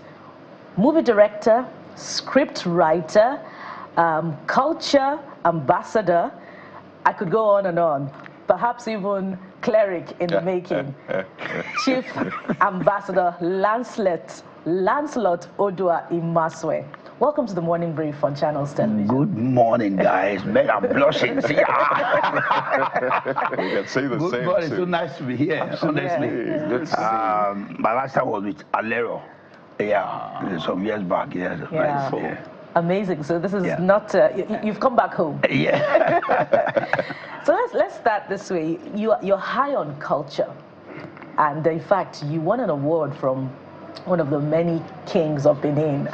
movie director, script writer, culture ambassador. I could go on and on. Perhaps even cleric in the making. Chief Ambassador Lancelot Odua Imaswe. Welcome to the Morning Brief on Channels Television. Good morning, guys. Man, I'm blushing. We can say the Good same. morning. So nice to be here, honestly. My last time was with Alero. Yeah, some years back. Yeah. Nice, yeah. Amazing. So this is not, you've come back home. Yeah. So let's start this way. You're high on culture. And in fact, you won an award from one of the many kings of Benin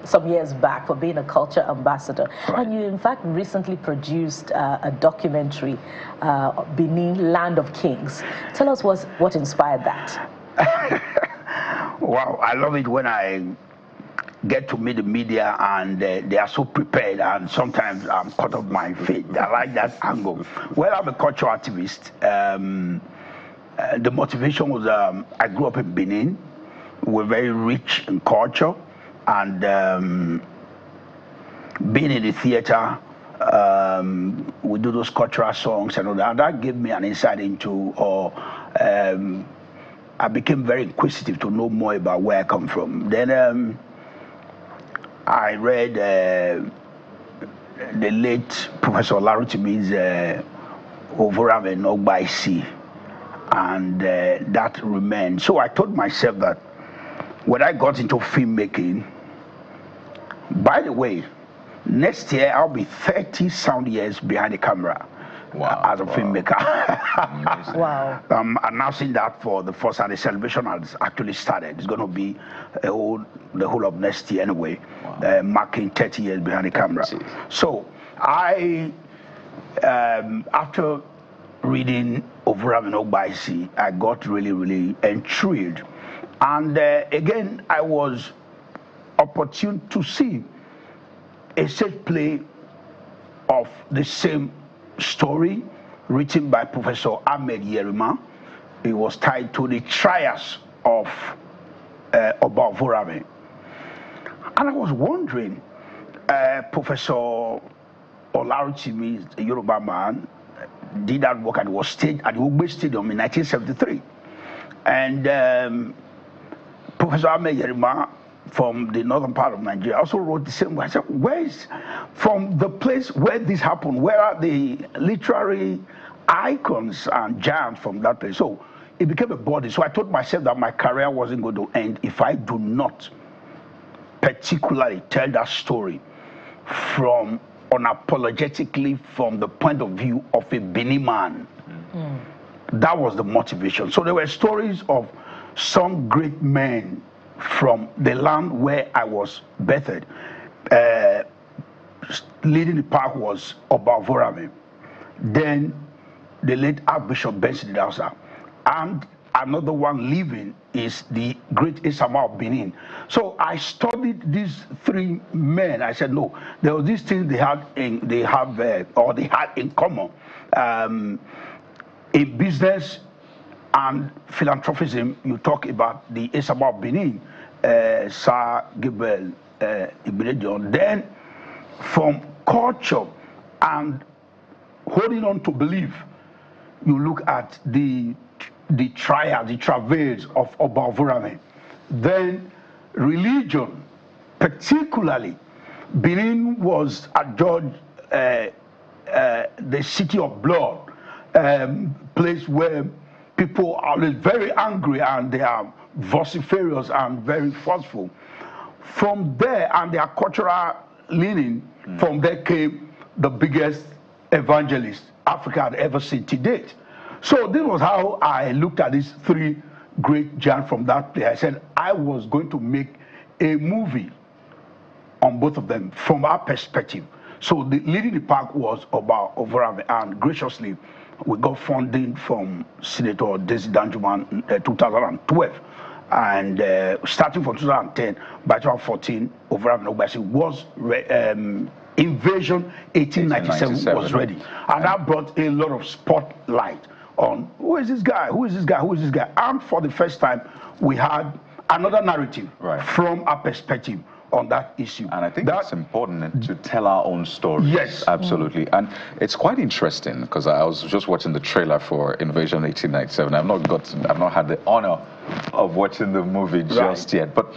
some years back for being a culture ambassador. Right. And you, in fact, recently produced a documentary, Benin, Land of Kings. Tell us what inspired that. Wow, I love it when I get to meet the media and they are so prepared, and sometimes I'm caught off my feet. I like that angle. Well, I'm a cultural activist. The motivation was I grew up in Benin. We're very rich in culture, and being in the theater, we do those cultural songs and all that. And that gave me an insight into, I became very inquisitive to know more about where I come from. Then I read the late Professor Larutimi's Overame Nogbaisi, and that remained. So I told myself that when I got into filmmaking, by the way, next year I'll be 30 sound years behind the camera. Wow, as a filmmaker. Wow. I'm announcing that for the first, and the celebration has actually started. It's going to be the whole of next year anyway, marking 30 years behind the camera. So I, after reading Overame Nogbaisi, I got really, really intrigued. And again, I was opportune to see a stage play of the same story written by Professor Ahmed Yerima. It was tied to the trials of Oba Overame. And I was wondering, Professor Olaruchimi, a Yoruba man, did that work and was staged at the Ugbe Stadium in 1973. And Professor Ahmed Yerima from the northern part of Nigeria also wrote the same way. I said, where is, from the place where this happened, where are the literary icons and giants from that place? So it became a body. So I told myself that my career wasn't going to end if I do not particularly tell that story from unapologetically from the point of view of a Benin man. That was the motivation. So there were stories of some great men from the land where I was birthed. Leading the pack was Oba Overame. Then the late Archbishop Benson Dawsa. And another one living is the great Isama of Benin. So I studied these three men. I said, no, there was this thing they had in common. In business and philanthropism, you talk about the Isama of Benin, Sir Gabriel Ibedion. Then from culture and holding on to belief, you look at the trial, the travails of Oba Overame. Then religion, particularly, Benin was adjudged the city of blood, place where people are very angry and they are vociferous and very forceful. From there, and their cultural leaning, from there came the biggest evangelist Africa had ever seen to date. So this was how I looked at these three great giants from that place. I said I was going to make a movie on both of them from our perspective. So the leading the pack was about Overame, and graciously we got funding from Senator Desi Danjuma in 2012. And starting from 2010, by 2014, Overame Nogbaisi was Invasion 1897 was ready. And that brought a lot of spotlight on who is this guy, who is this guy, who is this guy. And for the first time, we had another narrative from our perspective on that issue. And I think that's important to tell our own stories. Yes. Absolutely. And it's quite interesting because I was just watching the trailer for Invasion 1897. I've not had the honor of watching the movie just yet. But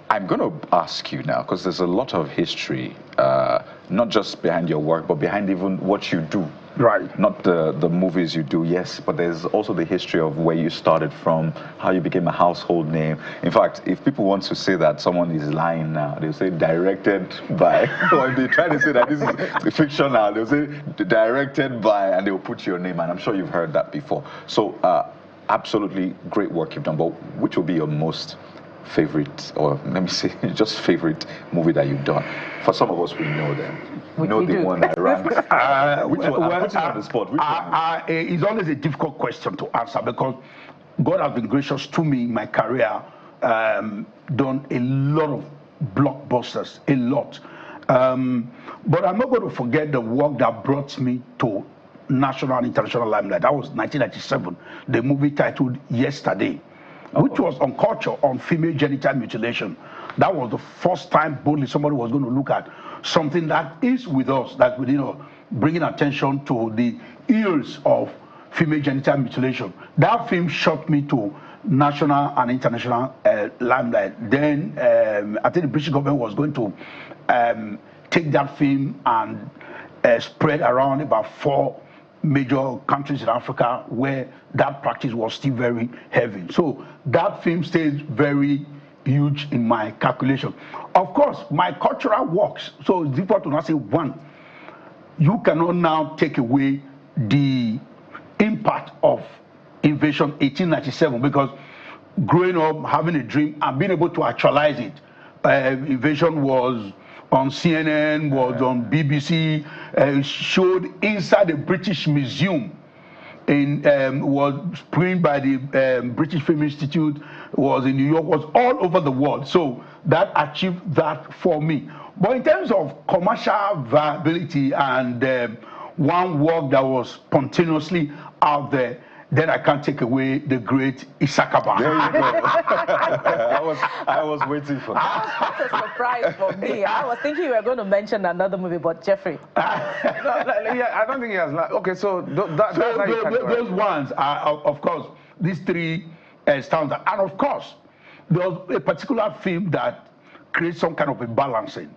I'm going to ask you now, because there's a lot of history, not just behind your work, but behind even what you do. Right. Not the movies you do, yes, but there's also the history of where you started from, how you became a household name. In fact, if people want to say that someone is lying now, they'll say directed by, or if they try to say that this is fictional, they'll say directed by, and they'll put your name, and I'm sure you've heard that before. So, absolutely great work you've done, but which will be your most favorite, or let me say, just favorite movie that you've done? For some of us, we know them. We know the one that ran. Which one? I'm putting on the spot. Which one? It's always a difficult question to answer because God has been gracious to me in my career, done a lot of blockbusters, a lot. But I'm not going to forget the work that brought me to national and international limelight. That was 1997, the movie titled Yesterday, which was on culture, on female genital mutilation. That was the first time boldly somebody was going to look at something that is with us, that we, bringing attention to the ills of female genital mutilation. That film shot me to national and international limelight. Then I think the British government was going to take that film and spread around about 4 major countries in Africa where that practice was still very heavy. So that film stays very huge in my calculation. Of course, my cultural works, so it's difficult to not say one. You cannot now take away the impact of Invasion 1897 because growing up, having a dream and being able to actualize it, Invasion was on CNN, was on BBC, showed inside the British Museum, was screened by the British Film Institute, was in New York, was all over the world. So that achieved that for me. But in terms of commercial viability and one work that was spontaneously out there, then I can't take away the great Isakaba. There you go. I was waiting for that. That's a surprise for me. I was thinking you were going to mention another movie, but Jeffrey. Yeah, I don't think he has. Okay, so those ones are, of course, these 3 stand out. And of course, there was a particular film that creates some kind of a balancing.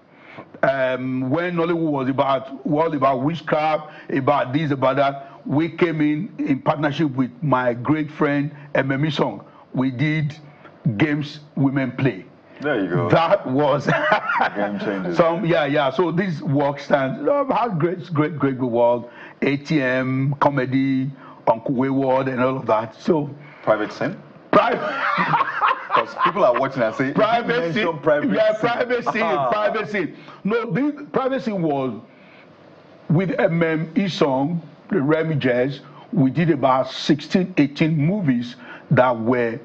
When Nollywood was about witchcraft, about this, about that, we came in partnership with my great friend Ememi Song. We did Games Women Play. There you go. That was game changer. Yeah. So this work stands. Had great work. ATM, comedy, Uncle Wayward, and all of that. So Private Sin. Because people are watching and say, private scene. Yeah, private scene. No, the private scene was with Song, the Remy Jazz. We did about 16, 18 movies that were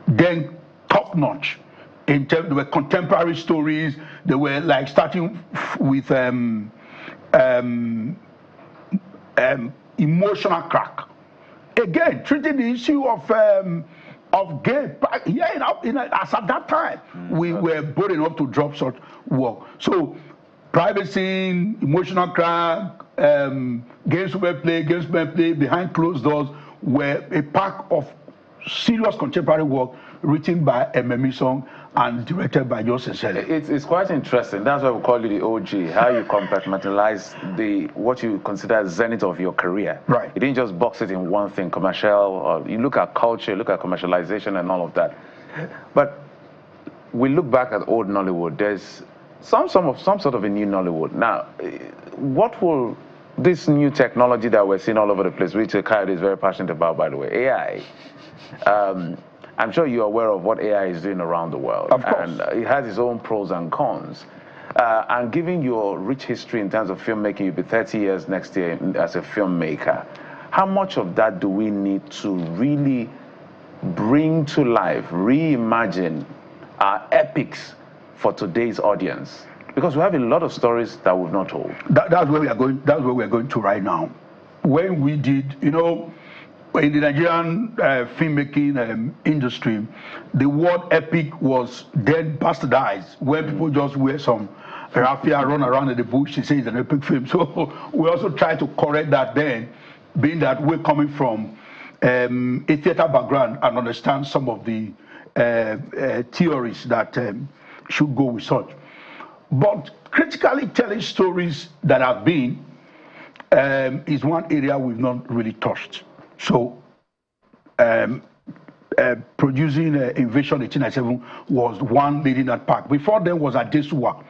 then top notch. In terms, they were contemporary stories. They were like starting with emotional crack. Again, treating the issue of gay. Yeah, as at that time, we were bold enough to drop such work. So, private scene, emotional crack, games women play behind closed doors were a pack of serious contemporary work written by Ememi Song and directed by Joseph Shelley. It's quite interesting. That's why we call you the OG. How you compartmentalize what you consider zenith of your career. Right. You didn't just box it in one thing, commercial. Or you look at culture, you look at commercialization, and all of that. But we look back at old Nollywood. There's some sort of a new Nollywood. Now, what will this new technology that we're seeing all over the place, which Kyle is very passionate about, by the way, AI. I'm sure you're aware of what AI is doing around the world. Of course. And it has its own pros and cons. And given your rich history in terms of filmmaking, you'll be 30 years next year as a filmmaker. How much of that do we need to really bring to life, reimagine our epics for today's audience? Because we have a lot of stories that we've not told. That's where we are going. That's where we are going to right now. When we did, in the Nigerian filmmaking industry, the word epic was then bastardized, where people just wear some raffia, run around in the bush, and say it's an epic film. So we also try to correct that then, being that we're coming from a theater background and understand some of the theories that should go with such. But critically telling stories that have been is one area we've not really touched. So producing Invasion 1897 was one leading that path. Before then was Adesuwa,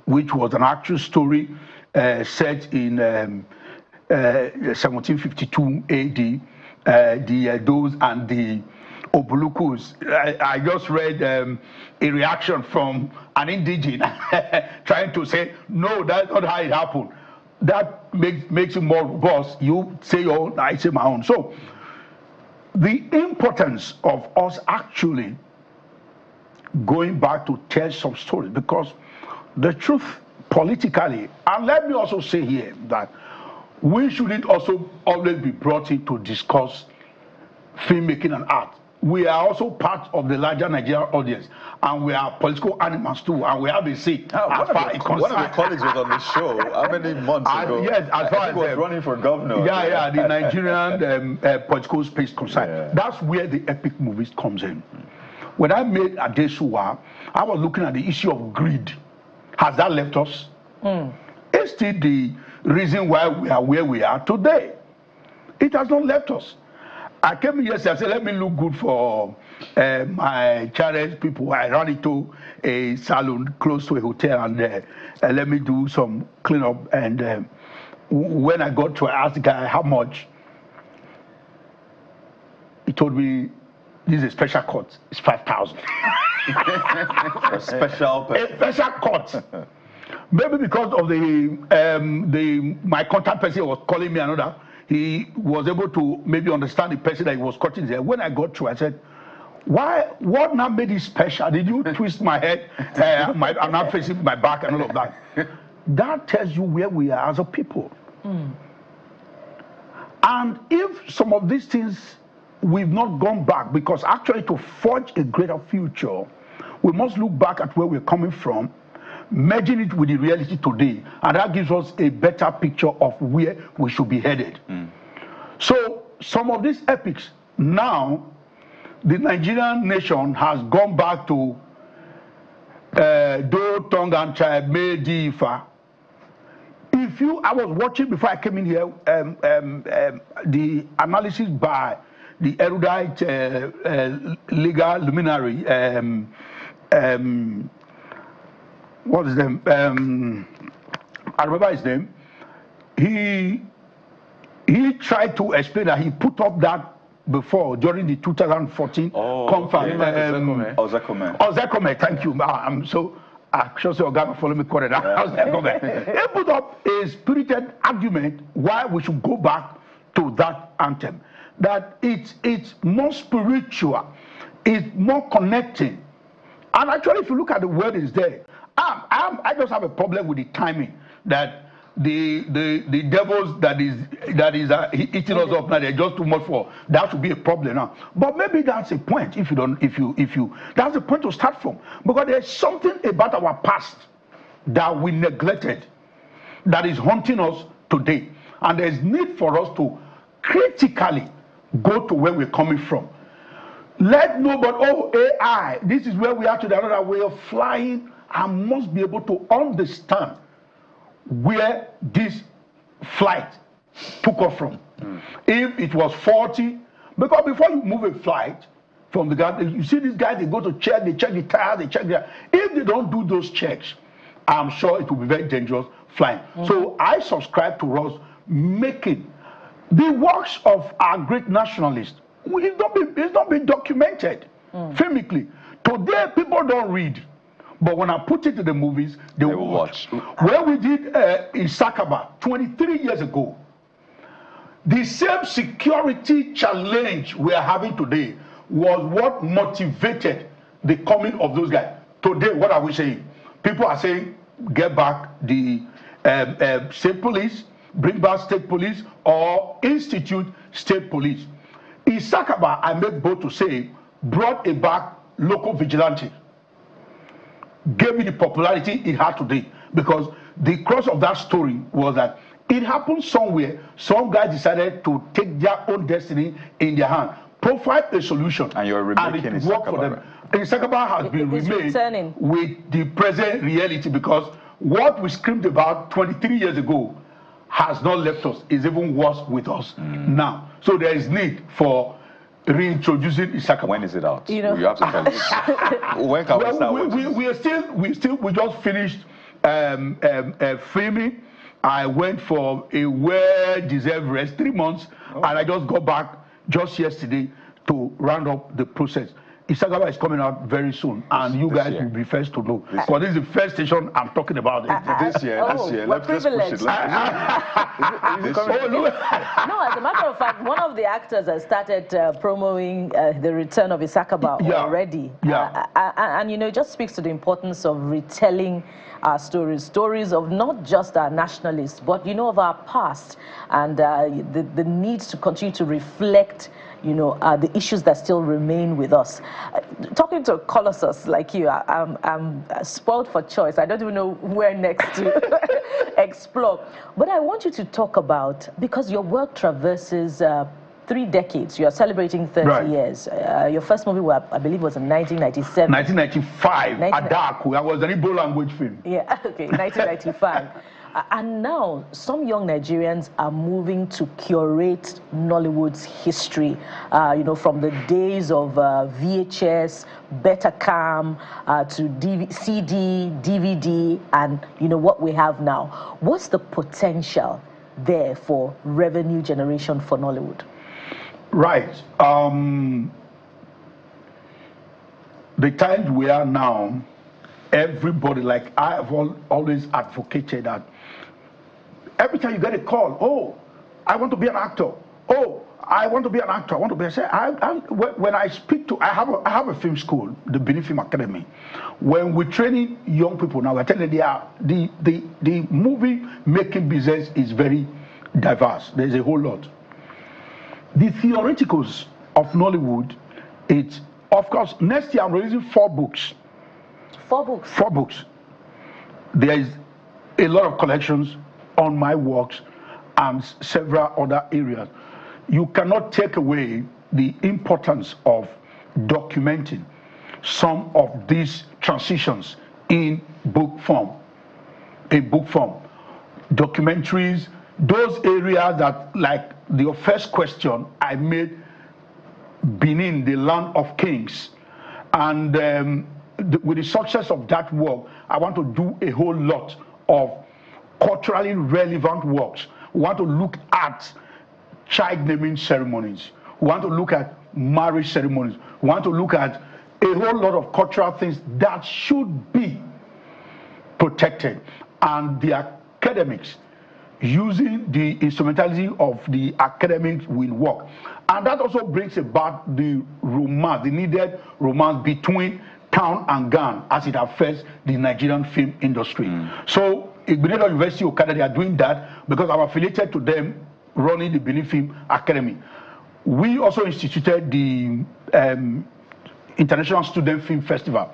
which was an actual story set in 1752 AD, the Edos and the Obulukus. I just read a reaction from an indigene trying to say, no, that's not how it happened. That makes it more robust. You say your own, I say my own. So the importance of us actually going back to tell some stories, because the truth politically, and let me also say here that we shouldn't also always be brought in to discuss filmmaking and art. We are also part of the larger Nigerian audience, and we are political animals too, and we have a say. One of your colleagues was on the show how many months ago? Yes, as far as he was running for governor. Yeah, the Nigerian political space concern. Yeah. That's where the epic movies comes in. When I made Adesuwa, I was looking at the issue of greed. Has that left us? It's still the reason why we are where we are today. It has not left us. I came here yesterday, I said, let me look good for my Chinese people. I ran into a salon close to a hotel and let me do some cleanup. And when I got to, I asked the guy how much. He told me, this is a special cut. It's 5,000. A special cut. Maybe because of my contact person was calling me another. He was able to maybe understand the person that he was cutting there. When I got through, I said, what now made it special? Did you twist my head? I'm not facing my back and all of that. That tells you where we are as a people. And if some of these things we've not gone back, because actually to forge a greater future, we must look back at where we're coming from, merging it with the reality today, and that gives us a better picture of where we should be headed. So some of these epics, now the Nigerian nation has gone back to Do Tongue and Tribe Medifa. I was watching before I came in here the analysis by the erudite legal luminary, what is his name? I remember his name. He tried to explain that he put up that before during the 2014 conference. Ozekome, thank you. I'm sure your guy will follow me correct. He put up a spirited argument why we should go back to that anthem. That it's more spiritual, it's more connecting. And actually, if you look at the word is there, I just have a problem with the timing that the devils that is eating us up now, they're just too much for that should be a problem now. But maybe that's a point if you that's a point to start from, because there's something about our past that we neglected that is haunting us today, and there's need for us to critically go to where we're coming from. Let nobody, AI, this is where we are today, another way of flying. I must be able to understand where this flight took off from. If it was 40, because before you move a flight from the ground, you see these guys, they go to check, they check the tires, they check if they don't do those checks, I'm sure it will be very dangerous flying. So I subscribe to us making the works of our great nationalists. It's not been documented filmically. Today, people don't read. But when I put it in the movies, they will watch. When we did in Sakaba 23 years ago, the same security challenge we are having today was what motivated the coming of those guys. Today, what are we saying? People are saying, get back the state police, bring back state police, or institute state police. Isakaba, I make bold to say, brought about local vigilante, gave it the popularity it had today, because the crux of that story was that it happened somewhere. Some guys decided to take their own destiny in their hand, provide a solution, and you're remaking it worked for them. Isakaba has been remade with the present reality, because what we screamed about 23 years ago has not left us. It's even worse with us now. So there is need for reintroducing Isakaba. When is it out? You know, you have to tell us. When can we start? We just finished filming. I went for a well-deserved rest, 3 months, and I just got back just yesterday to round up the process. Isakaba is coming out very soon, and you guys will be first to know. Because this is the first station I'm talking about it. This year. Let's push it. No, as a matter of fact, one of the actors has started promoting the return of Isakaba already. And you know, it just speaks to the importance of retelling our stories of not just our nationalists, but you know, of our past, and the need to continue to reflect, you know, the issues that still remain with us. Talking to a colossus like you, I'm spoiled for choice. I don't even know where next to explore. But I want you to talk about, because your work traverses 3 decades. You are celebrating 30 years. Your first movie, I believe, was in 1997. 1995, Adaku. I was an Igbo language film. Yeah, okay, 1995. And now, some young Nigerians are moving to curate Nollywood's history, you know, from the days of VHS, Betacam, to CD, DVD, and, you know, what we have now. What's the potential there for revenue generation for Nollywood? Right. The times we are now, everybody, like I have always advocated that every time you get a call, oh, I want to be an actor. Oh, I want to be an actor. I want to be when I speak to, I have a film school, the Benin Film Academy. When we're training young people now, we're telling them the movie making business is very diverse. There's a whole lot. The theoreticals of Nollywood, it's, of course, next year I'm releasing 4 books. 4 books? 4 books. There is a lot of collections on my works and several other areas. You cannot take away the importance of documenting some of these transitions in book form. Documentaries, those areas that, like your first question, I made Benin the land of kings. And with the success of that work, I want to do a whole lot of culturally relevant works. We want to look at child naming ceremonies. We want to look at marriage ceremonies. We want to look at a whole lot of cultural things that should be protected. And the academics, using the instrumentality of the academics, will work. And that also brings about the romance, the needed romance between town and gown as it affects the Nigerian film industry. So Benin University Okada, they are doing that because I'm affiliated to them running the Benin Film Academy. We also instituted the International Student Film Festival.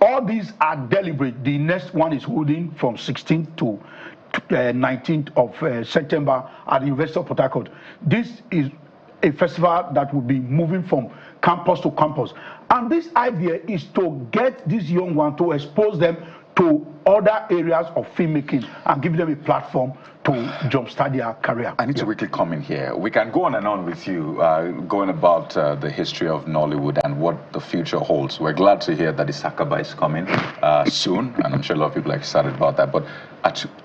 All these are deliberate. The next one is holding from 16th to 19th of September at the University of Port Harcourt. This is a festival that will be moving from campus to campus. And this idea is to get these young ones, to expose them to other areas of filmmaking and give them a platform to jumpstart their career. I need to quickly come in here. We can go on and on with you, going about the history of Nollywood and what the future holds. We're glad to hear that Isakaba is coming soon, and I'm sure a lot of people are excited about that. But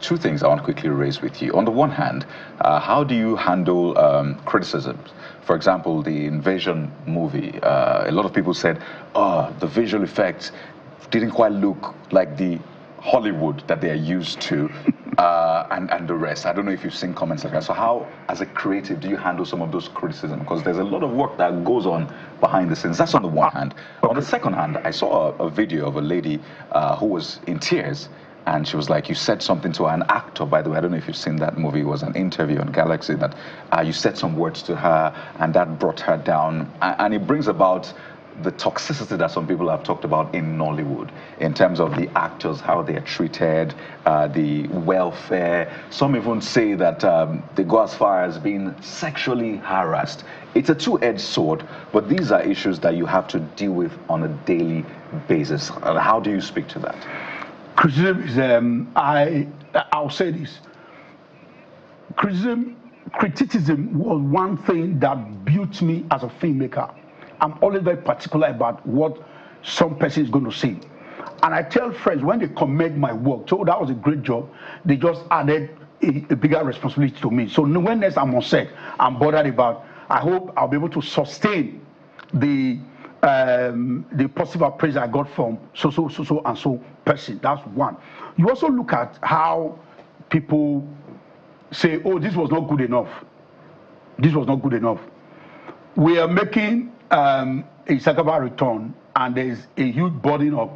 2 things I want to quickly raise with you. On the one hand, how do you handle criticisms? For example, the Invasion movie. A lot of people said, oh, the visual effects didn't quite look like the Hollywood that they are used to, and the rest. I don't know if you've seen comments like that. So how, as a creative, do you handle some of those criticisms? Because there's a lot of work that goes on behind the scenes. That's on the one hand. On the second hand, I saw a video of a lady who was in tears and she was like, you said something to an actor, by the way, I don't know if you've seen that movie, it was an interview on Galaxy, that you said some words to her, and that brought her down, and it brings about the toxicity that some people have talked about in Nollywood in terms of the actors, how they are treated, the welfare. Some even say that they go as far as being sexually harassed. It's a two-edged sword, but these are issues that you have to deal with on a daily basis. How do you speak to that? Criticism is, I'll say this. Criticism was one thing that built me as a filmmaker. I'm always very particular about what some person is going to say. And I tell friends, when they commend my work, so that was a great job, they just added a bigger responsibility to me. So when next I'm on set, I'm bothered about, I hope I'll be able to sustain the positive appraisal I got from so and so person. That's one. You also look at how people say, oh, this was not good enough. This was not good enough. We are making a Sakaba return, and there's a huge burden of,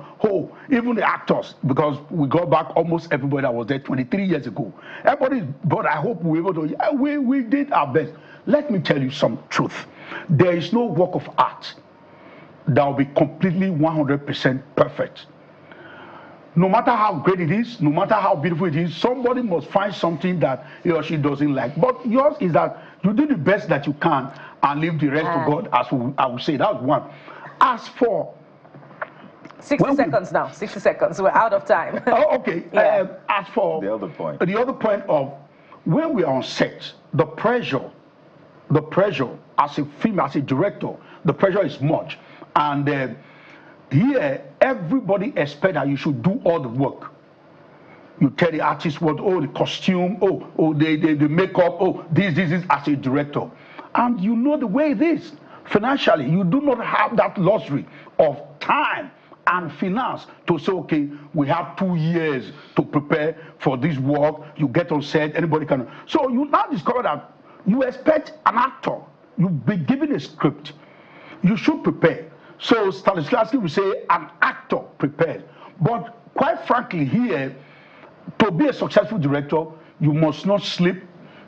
even the actors, because we got back almost everybody that was there 23 years ago. Everybody, but I hope we were able to, we did our best. Let me tell you some truth. There is no work of art that will be completely 100% perfect. No matter how great it is, no matter how beautiful it is, somebody must find something that he or she doesn't like. But yours is that you do the best that you can and leave the rest to God, as I would say. That's one. As for 60 seconds now. 60 seconds. We're out of time. Oh, okay. Yeah. As for the other point of when we are on set, the pressure as a film, as a director, the pressure is much, and here everybody expects that you should do all the work. You tell the artist what, the costume, the makeup, this as a director. And you know the way it is. Financially, you do not have that luxury of time and finance to say, okay, we have 2 years to prepare for this work. You get on set, anybody can. So you now discover that you expect an actor, you be given a script, you should prepare. So Stanislavski will say an actor prepared. But quite frankly here, to be a successful director, you must not sleep,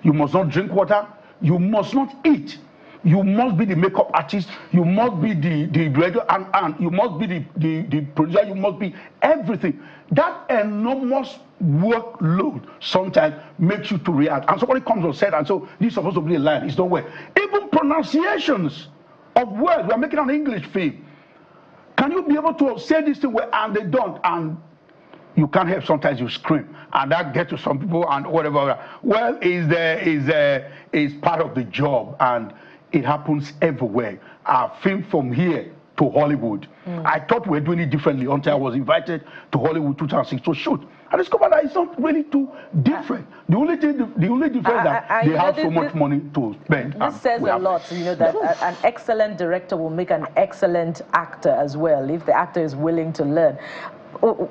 you must not drink water, you must not eat. You must be the makeup artist, you must be the director, and you must be the producer, you must be everything. That enormous workload sometimes makes you to react. And somebody comes on set and so this is supposed to be a line, it's not well. Even pronunciations of words, we are making an English film. Can you be able to say this thing well, and they don't, and you can't help, sometimes you scream, and that gets to some people and whatever. Well, is part of the job, and it happens everywhere. I film from here to Hollywood. I thought we were doing it differently until I was invited to Hollywood 2006 to shoot. I discovered that it's not really too different. The only difference is that they have so much money to spend. This says a lot, you know, that an excellent director will make an excellent actor as well, if the actor is willing to learn.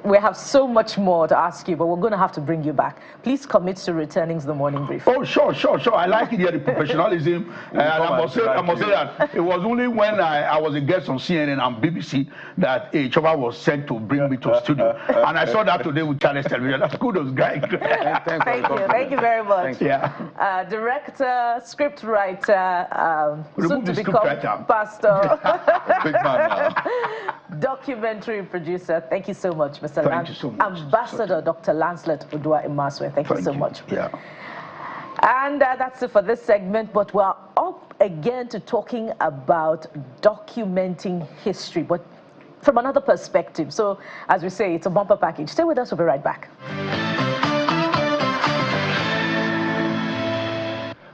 We have so much more to ask you, but we're going to have to bring you back. Please commit to returning to the morning brief. Oh, sure. I like it here, the professionalism. And I must say that it was only when I was a guest on CNN and BBC that a chopper was sent to bring me to the studio. And I saw that today with Channel Television. That's kudos, guys. Thank you very much. Yeah. Director, scriptwriter, soon to become pastor, big man now. Documentary producer. Thank you so much, Mr. Thank you so much. Ambassador Dr. Lancelot Udua Imaswe. Thank you so much. Yeah. And that's it for this segment, but we're up again to talking about documenting history, but from another perspective. So, as we say, it's a bumper package. Stay with us, we'll be right back.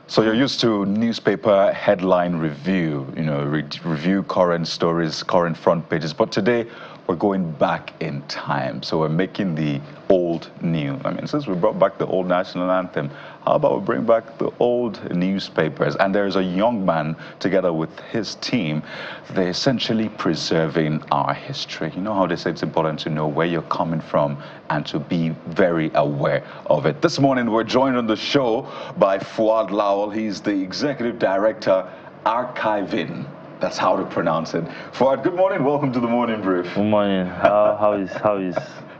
So you're used to newspaper headline review, you know, review current stories, current front pages, but today we're going back in time. So we're making the old new. I mean, since we brought back the old national anthem, how about we bring back the old newspapers? And there's a young man together with his team. They're essentially preserving our history. You know how they say it's important to know where you're coming from and to be very aware of it. This morning, we're joined on the show by Fuad Lawal. He's the executive director, Archiving. That's how to pronounce it. Fuad, good morning. Welcome to the morning brief. Good morning. How is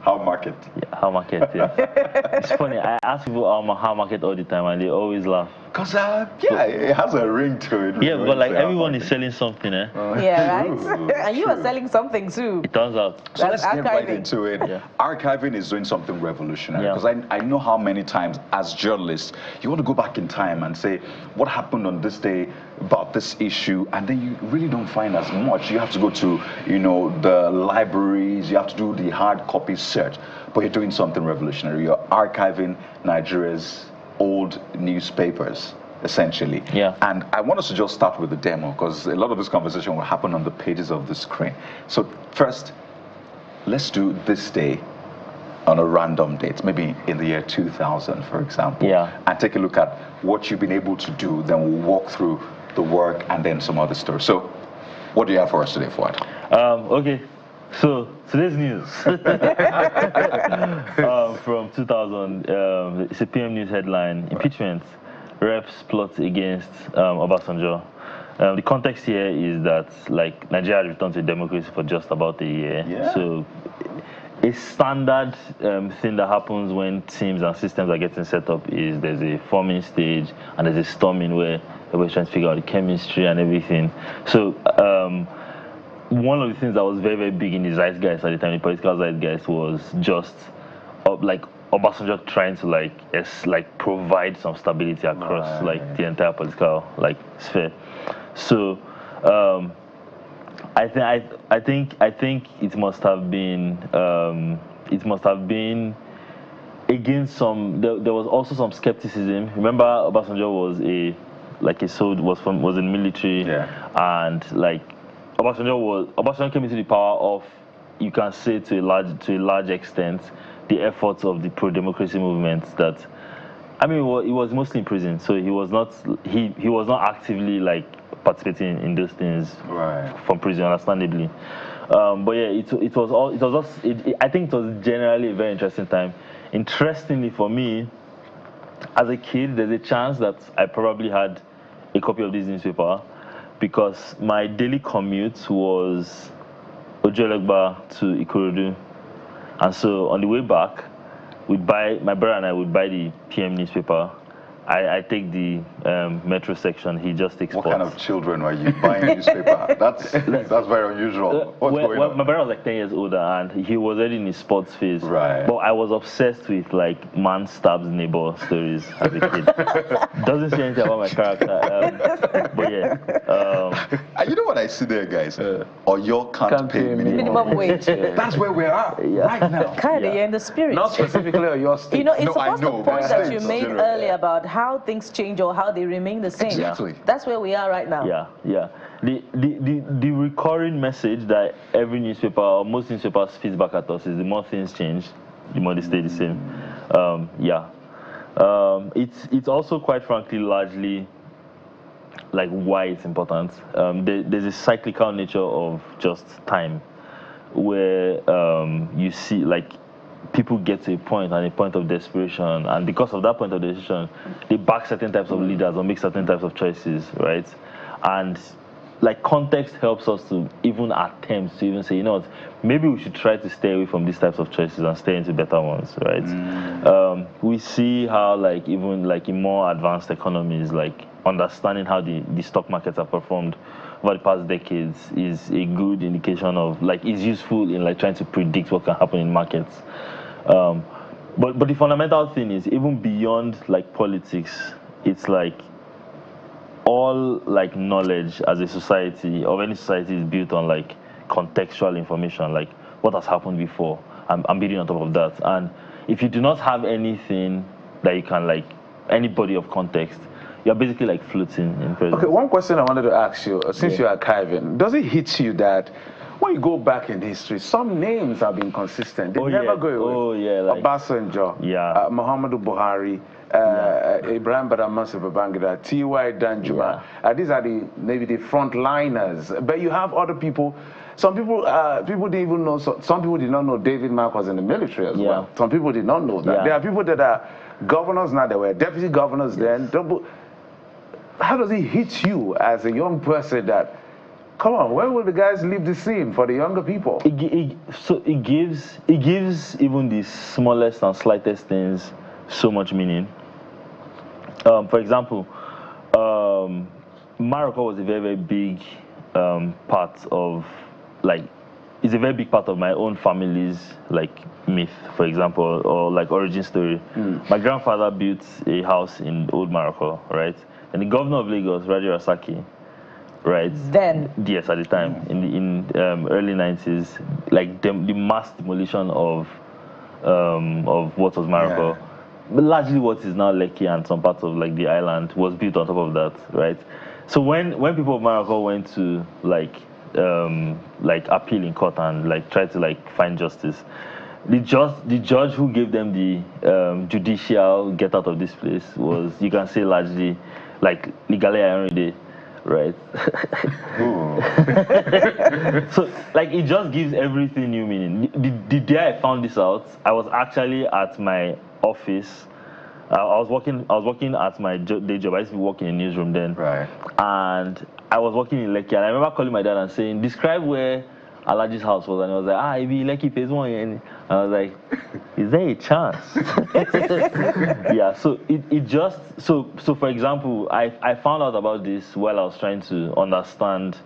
How market? Yeah, how market, yeah. It's funny, I ask people how market all the time and they always laugh. Because, yeah, it has a ring to it. Yeah, but like everyone is selling something, eh? Yeah, right? And you are selling something too. It turns out. So let's get right into it. Yeah. Archiving is doing something revolutionary. Because I know how many times as journalists, you want to go back in time and say, what happened on this day about this issue? And then you really don't find as much. You have to go to, you know, the libraries, you have to do the hard copy search. But you're doing something revolutionary. You're archiving Nigeria's old newspapers, essentially. Yeah. And I want us to just start with the demo, because a lot of this conversation will happen on the pages of the screen. So first, let's do this day on a random date, maybe in the year 2000, for example. Yeah. And take a look at what you've been able to do. Then we'll walk through the work and then some other stories. So what do you have for us today, Fuad? Okay. So today's news from 2000, it's a PM News headline: impeachment, reps plot against Obasanjo. The context here is that like Nigeria has returned to democracy for just about a year. Yeah. So a standard thing that happens when teams and systems are getting set up is there's a forming stage and there's a storming where everybody's trying to figure out the chemistry and everything. So one of the things that was very, very big in the zeitgeist at the time, the political zeitgeist, was just like Obasanjo trying to like provide some stability across like the entire political like sphere. So I think it must have been against some. There was also some skepticism. Remember, Obasanjo was was in the military, and like. Obasanjo came into the power of, you can say to a large extent, the efforts of the pro-democracy movement. That, I mean, he was mostly in prison, so he was not actively like participating in those things from prison, understandably. But yeah, I think it was generally a very interesting time. Interestingly for me, as a kid, there's a chance that I probably had a copy of this newspaper, because my daily commute was Ojuelegba to Ikorodu. And so on the way back, my brother and I would buy the PM newspaper. I take the metro section, he just takes sports. What kind of children were you buying newspaper? That's very unusual. What's going on? My brother was like 10 years older and he was already in his sports phase. Right. But I was obsessed with like man stabs neighbor stories as a kid. Doesn't say anything about my character. But yeah. You know what I see there, guys? Or you can't pay minimum wage. That's where we're at right now. Kind of, you're in the spirit. Not specifically on your state. You know, it's supposed to point that you made generally. earlier about how things change or how they remain the same. Exactly. That's where we are right now. Yeah. The recurring message that every newspaper or most newspapers feeds back at us is the more things change, the more they stay the same. It's also quite frankly largely like why it's important. There's a cyclical nature of just time where you see like people get to a point of desperation, and because of that point of desperation, they back certain types of leaders or make certain types of choices, right? And like context helps us to even attempt to even say, you know what, maybe we should try to stay away from these types of choices and stay into better ones, right? We see how like even like in more advanced economies, like understanding how the stock markets have performed over the past decades is a good indication of like is useful in like trying to predict what can happen in markets. But the fundamental thing is even beyond like politics, it's like all like knowledge as a society of any society is built on like contextual information, like what has happened before. I'm building on top of that. And if you do not have anything that you can like any body of context, you're basically like floating in presence. Okay, one question I wanted to ask you, since you're archiving, does it hit you that when you go back in history, some names have been consistent? They never go away. Oh yeah, like Obasanjo, Muhammadu Buhari, Ibrahim Badamasi Babangida, T.Y. Danjuma. These are maybe the frontliners. But you have other people. Some people didn't even know. Some people did not know David Mark was in the military as well. Some people did not know that. There are people that are governors now. There were deputy governors then. How does it hit you as a young person that come on, when will the guys leave the scene for the younger people? So it gives even the smallest and slightest things so much meaning. For example, Morocco was a very, very big part of, like, it's a very big part of my own family's, like, myth, for example, or like origin story. My grandfather built a house in old Morocco, right? And the governor of Lagos, Raji Rasaki, right? Then? Yes, at the time, in early 90s, like the mass demolition of what was Morocco. Yeah. But largely what is now Lekki and some parts of like the island was built on top of that, right? So when people of Morocco went to like appeal in court and like try to like find justice, the judge who gave them the judicial get out of this place was, you can say, largely like Ligale Ayonride, right? So like it just gives everything new meaning. The day I found this out, I was actually at my office. I was working at my day job. I used to be working in a newsroom then. Right. And I was working in Lekki, and I remember calling my dad and saying, describe where Alaji's house was, and he was like, it be Lekki phase 1. And I was like, is there a chance? Yeah, so it just, so for example, I found out about this while I was trying to understand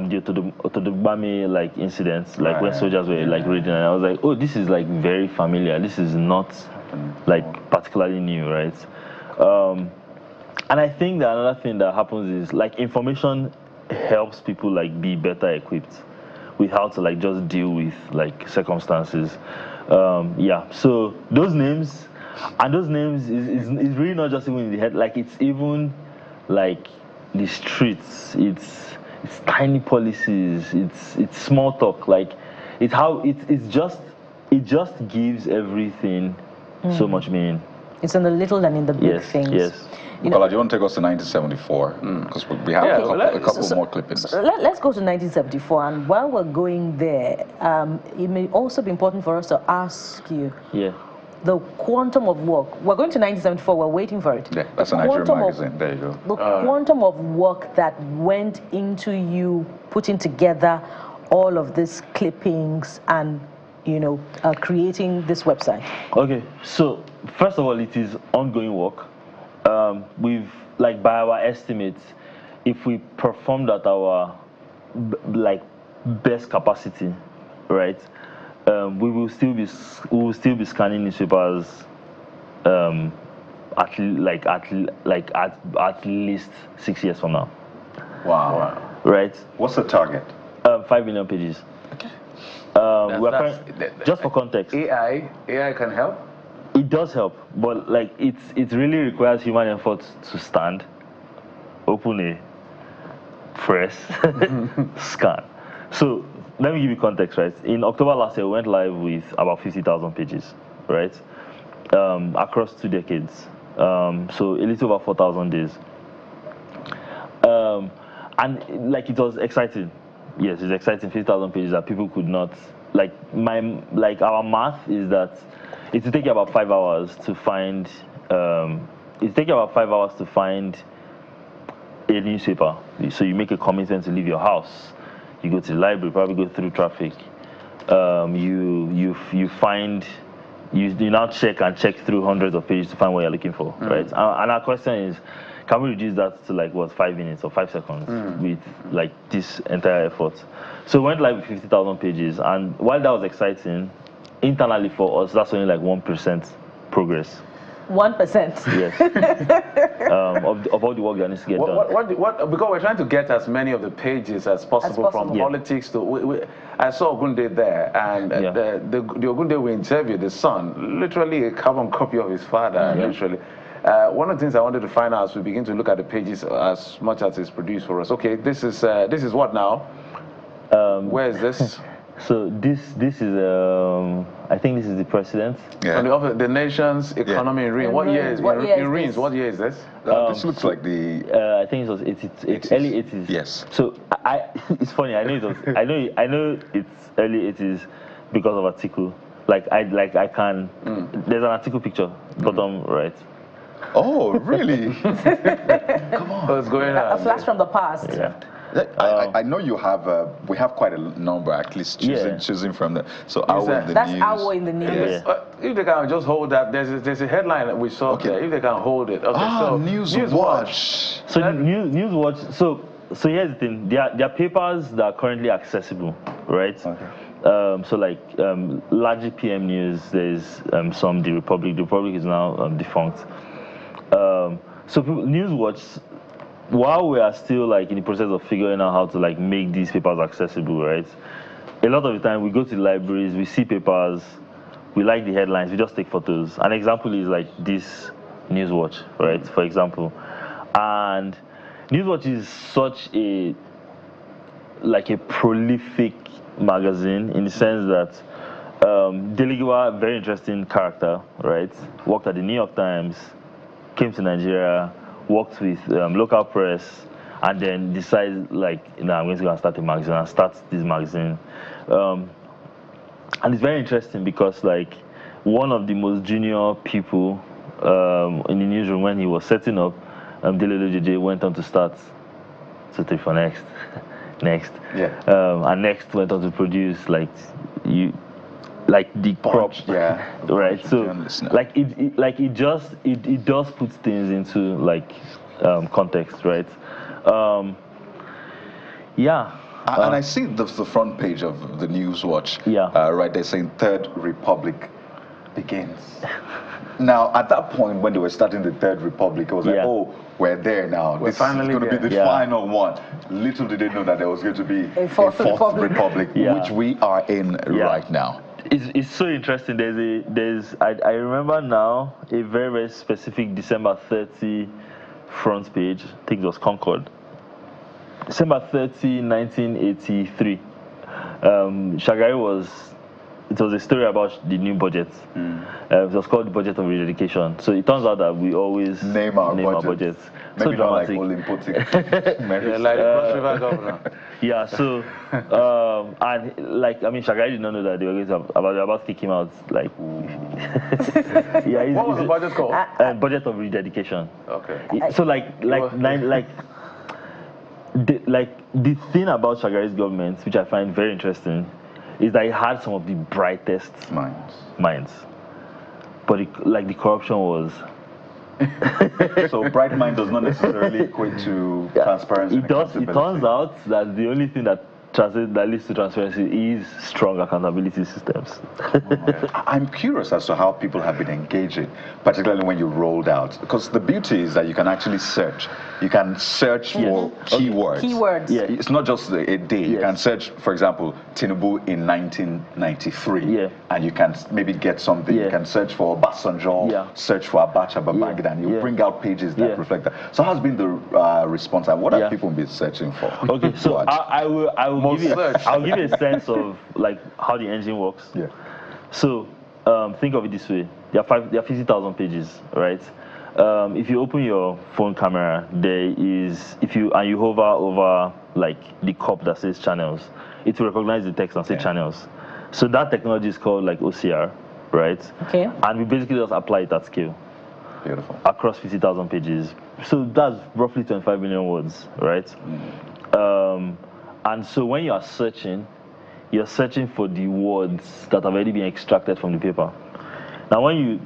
due to the Bami like incidents, like when soldiers were like reading, and I was like, oh, this is like very familiar. This is not like particularly new, right? And I think that another thing that happens is like information helps people like be better equipped with how to like just deal with like circumstances. Yeah, so those names is really not just even in the head, like it's even like the streets, it's tiny policies, it's small talk, like it's how it just gives everything so much meaning. It's in the little and in the big things. Yes. Nicola, do you want to take us to 1974? Because we have a couple more clippings. Let's go to 1974, and while we're going there, it may also be important for us to ask you the quantum of work. We're going to 1974, we're waiting for it. Yeah, that's a Nigerian magazine. There you go. The quantum of work that went into you putting together all of these clippings and creating this website. Okay, so first of all, it is ongoing work. We've, like, by our estimates, if we performed at our best capacity, right, we will still be scanning newspapers at least 6 years from now. Wow. Right. What's the target? 5 million pages. Just for context, AI can help. It does help, but like it really requires human effort to stand, open a press, scan. So let me give you context, right? In October last year, we went live with about 50,000 pages, right? Across 2 decades, so a little over 4,000 days. And like it was exciting. Yes, it's exciting. 50,000 pages that people could not our math is that it will take you about 5 hours to find. It take you about 5 hours to find a newspaper. So you make a commitment to leave your house. You go to the library, probably go through traffic. You now check through hundreds of pages to find what you're looking for, right? And our question is, can we reduce that to like 5 minutes or 5 seconds with like this entire effort? So we went live with 50,000 pages, and while that was exciting, internally for us, that's only like 1% progress. 1%. Yes. of all the work that needs to get done. Because we're trying to get as many of the pages as possible. From politics to. I saw Ogunde there, and the Ogunde we interviewed, the son, literally a carbon copy of his father, literally. One of the things I wanted to find out as we begin to look at the pages as much as it's produced for us. Okay, this is what now? Where is this? So this is I think this is the president. Yeah. The nation's economy in Reign. What year is What year is this? This looks like the. I think it's early 80s. Yes. So it's funny. I know it's early 80s because of article. I can. There's an article picture bottom right. Oh, really? Come on. What's going on? A flash from the past. Yeah. I know you have. We have quite a number, at least choosing from them. So Hour in the That's News. Hour in the News. If they can just hold that, there's a headline that we saw there. If they can hold it. Okay, so News Watch. So News Watch. So here's the thing. There are papers that are currently accessible, right? Okay. So like largely PM News. There's some The Republic. The Republic is now defunct. So News Watch. While we are still like in the process of figuring out how to like make these papers accessible, right? A lot of the time we go to the libraries, we see papers, we like the headlines, we just take photos. An example is like this News Watch, right? For example, and News Watch is such a prolific magazine in the sense that Deligiwa, very interesting character, right? Worked at the New York Times, came to Nigeria, worked with local press, and then decided like, I'm going to go and start a magazine and start this magazine. And it's very interesting because like one of the most junior people in the newsroom when he was setting up, Delelo JJ went on to start Sotri for Next. And Next went on to produce the crop, right? So it does put things into like context, right? And I see the front page of the News Watch. Right there saying Third Republic begins. Now, at that point when they were starting the Third Republic, it was like, oh, we're there now. This is going to be the final one. Little did they know that there was going to be a Fourth Republic, which we are in right now. It's so interesting. I remember now a very, very specific December 30 front page. I think it was Concord. December 30, 1983. It was a story about the new budget. It was called the budget of rededication. So it turns out that we always name our budgets. Maybe so dramatic. Not like Olympic. Like the Cross River governor. So and like Shagari did not know that they were going to about to kick him out. Like, what was the budget called? Budget of rededication. Okay. So the thing about Shagari's government, which I find very interesting, is that he had some of the brightest minds. But the corruption was. So bright mind does not necessarily equate to transparency. It does. It turns out that the only thing that leads to transparency is strong accountability systems. I'm curious as to how people have been engaging, particularly when you rolled out, because the beauty is that you can actually search. You can search for keywords. It's not just a day. You can search, for example, Tinubu in 1993, and you can maybe get something. You can search for Obasanjo, search for Abacha Babangida, and you bring out pages that reflect that. So how's been the response, and what have people been searching for? Okay, so I'll give you a sense of like how the engine works. So think of it this way: there are 50,000 pages, right? If you open your phone camera, there is you hover over like the cup that says channels, it will recognize the text and say channels. So that technology is called like OCR, right? Okay. And we basically just apply it at scale. Beautiful. Across 50,000 pages. So that's roughly 25 million words, right? And so when you are searching, you're searching for the words that have already been extracted from the paper. Now, when you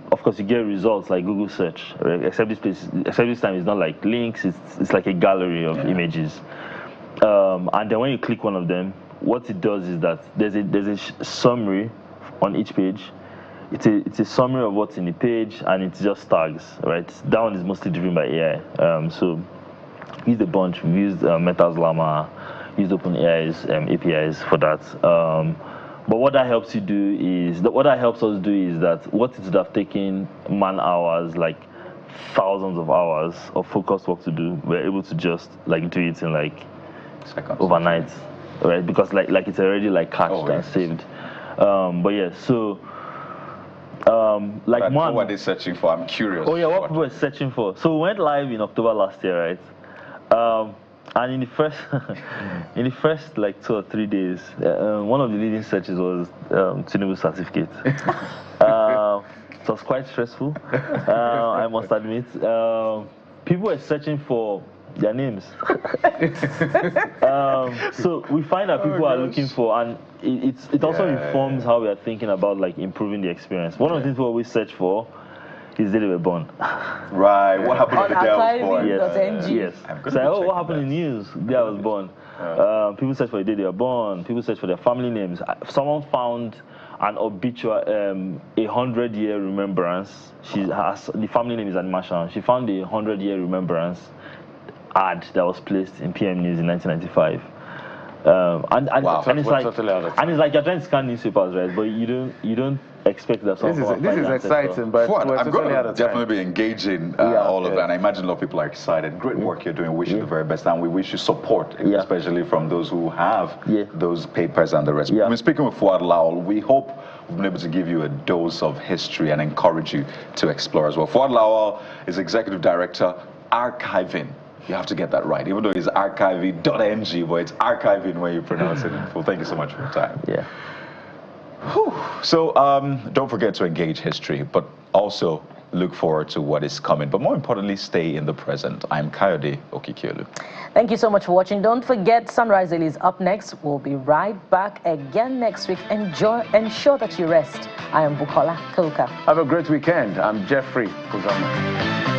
get results like Google search, right? Except this time it's not like links, it's like a gallery of images. And then when you click one of them, what it does is that there's a summary on each page. It's a summary of what's in the page, and it's just tags, right? That one is mostly driven by AI. So we used a bunch. We used Meta's Llama, used OpenAI's APIs for that. But what that helps us do is that what it would have taken man hours, like thousands of hours of focused work to do, we're able to just like do it in like seconds, overnight, right? Because like it's already like cached and saved. But yeah, so like what were they searching for? I'm curious. Oh yeah, what people were searching for. So we went live in October last year, right? And in the first like 2 or 3 days, one of the leading searches was Tinubu certificate. It was quite stressful, I must admit. People were searching for their names. So we find that people are looking for, and it also informs how we are thinking about like improving the experience. One of the things we always search for is they were born. Right. What happened to the day I was born? Yes. So, what happened in the news? The day I was born. People search for the day they were born. People search for their family names. Someone found an obituary, 100-year remembrance. The family name is Animation. She found a 100-year remembrance ad that was placed in PM News in 1995. And it's like you're trying to scan newspapers, right? But you don't expect that. This is exciting, but I'm going to definitely be engaging all of that. And I imagine a lot of people are excited. Great work you're doing. Wish you the very best, and we wish you support, especially from those who have those papers and the rest. I mean, speaking with Fuad Lawal, we hope we've been able to give you a dose of history and encourage you to explore as well. Fuad Lawal is Executive Director, Archiving. You have to get that right, even though it's archiving.ng, but it's archiving when you pronounce it in full. Thank you so much for your time. Yeah. Whew. So don't forget to engage history, but also look forward to what is coming. But more importantly, stay in the present. I'm Kayode Okikiolu. Thank you so much for watching. Don't forget, Sunrise Daily is up next. We'll be right back again next week. Ensure that you rest. I am Bukola Koka. Have a great weekend. I'm Jeffrey Kuzama.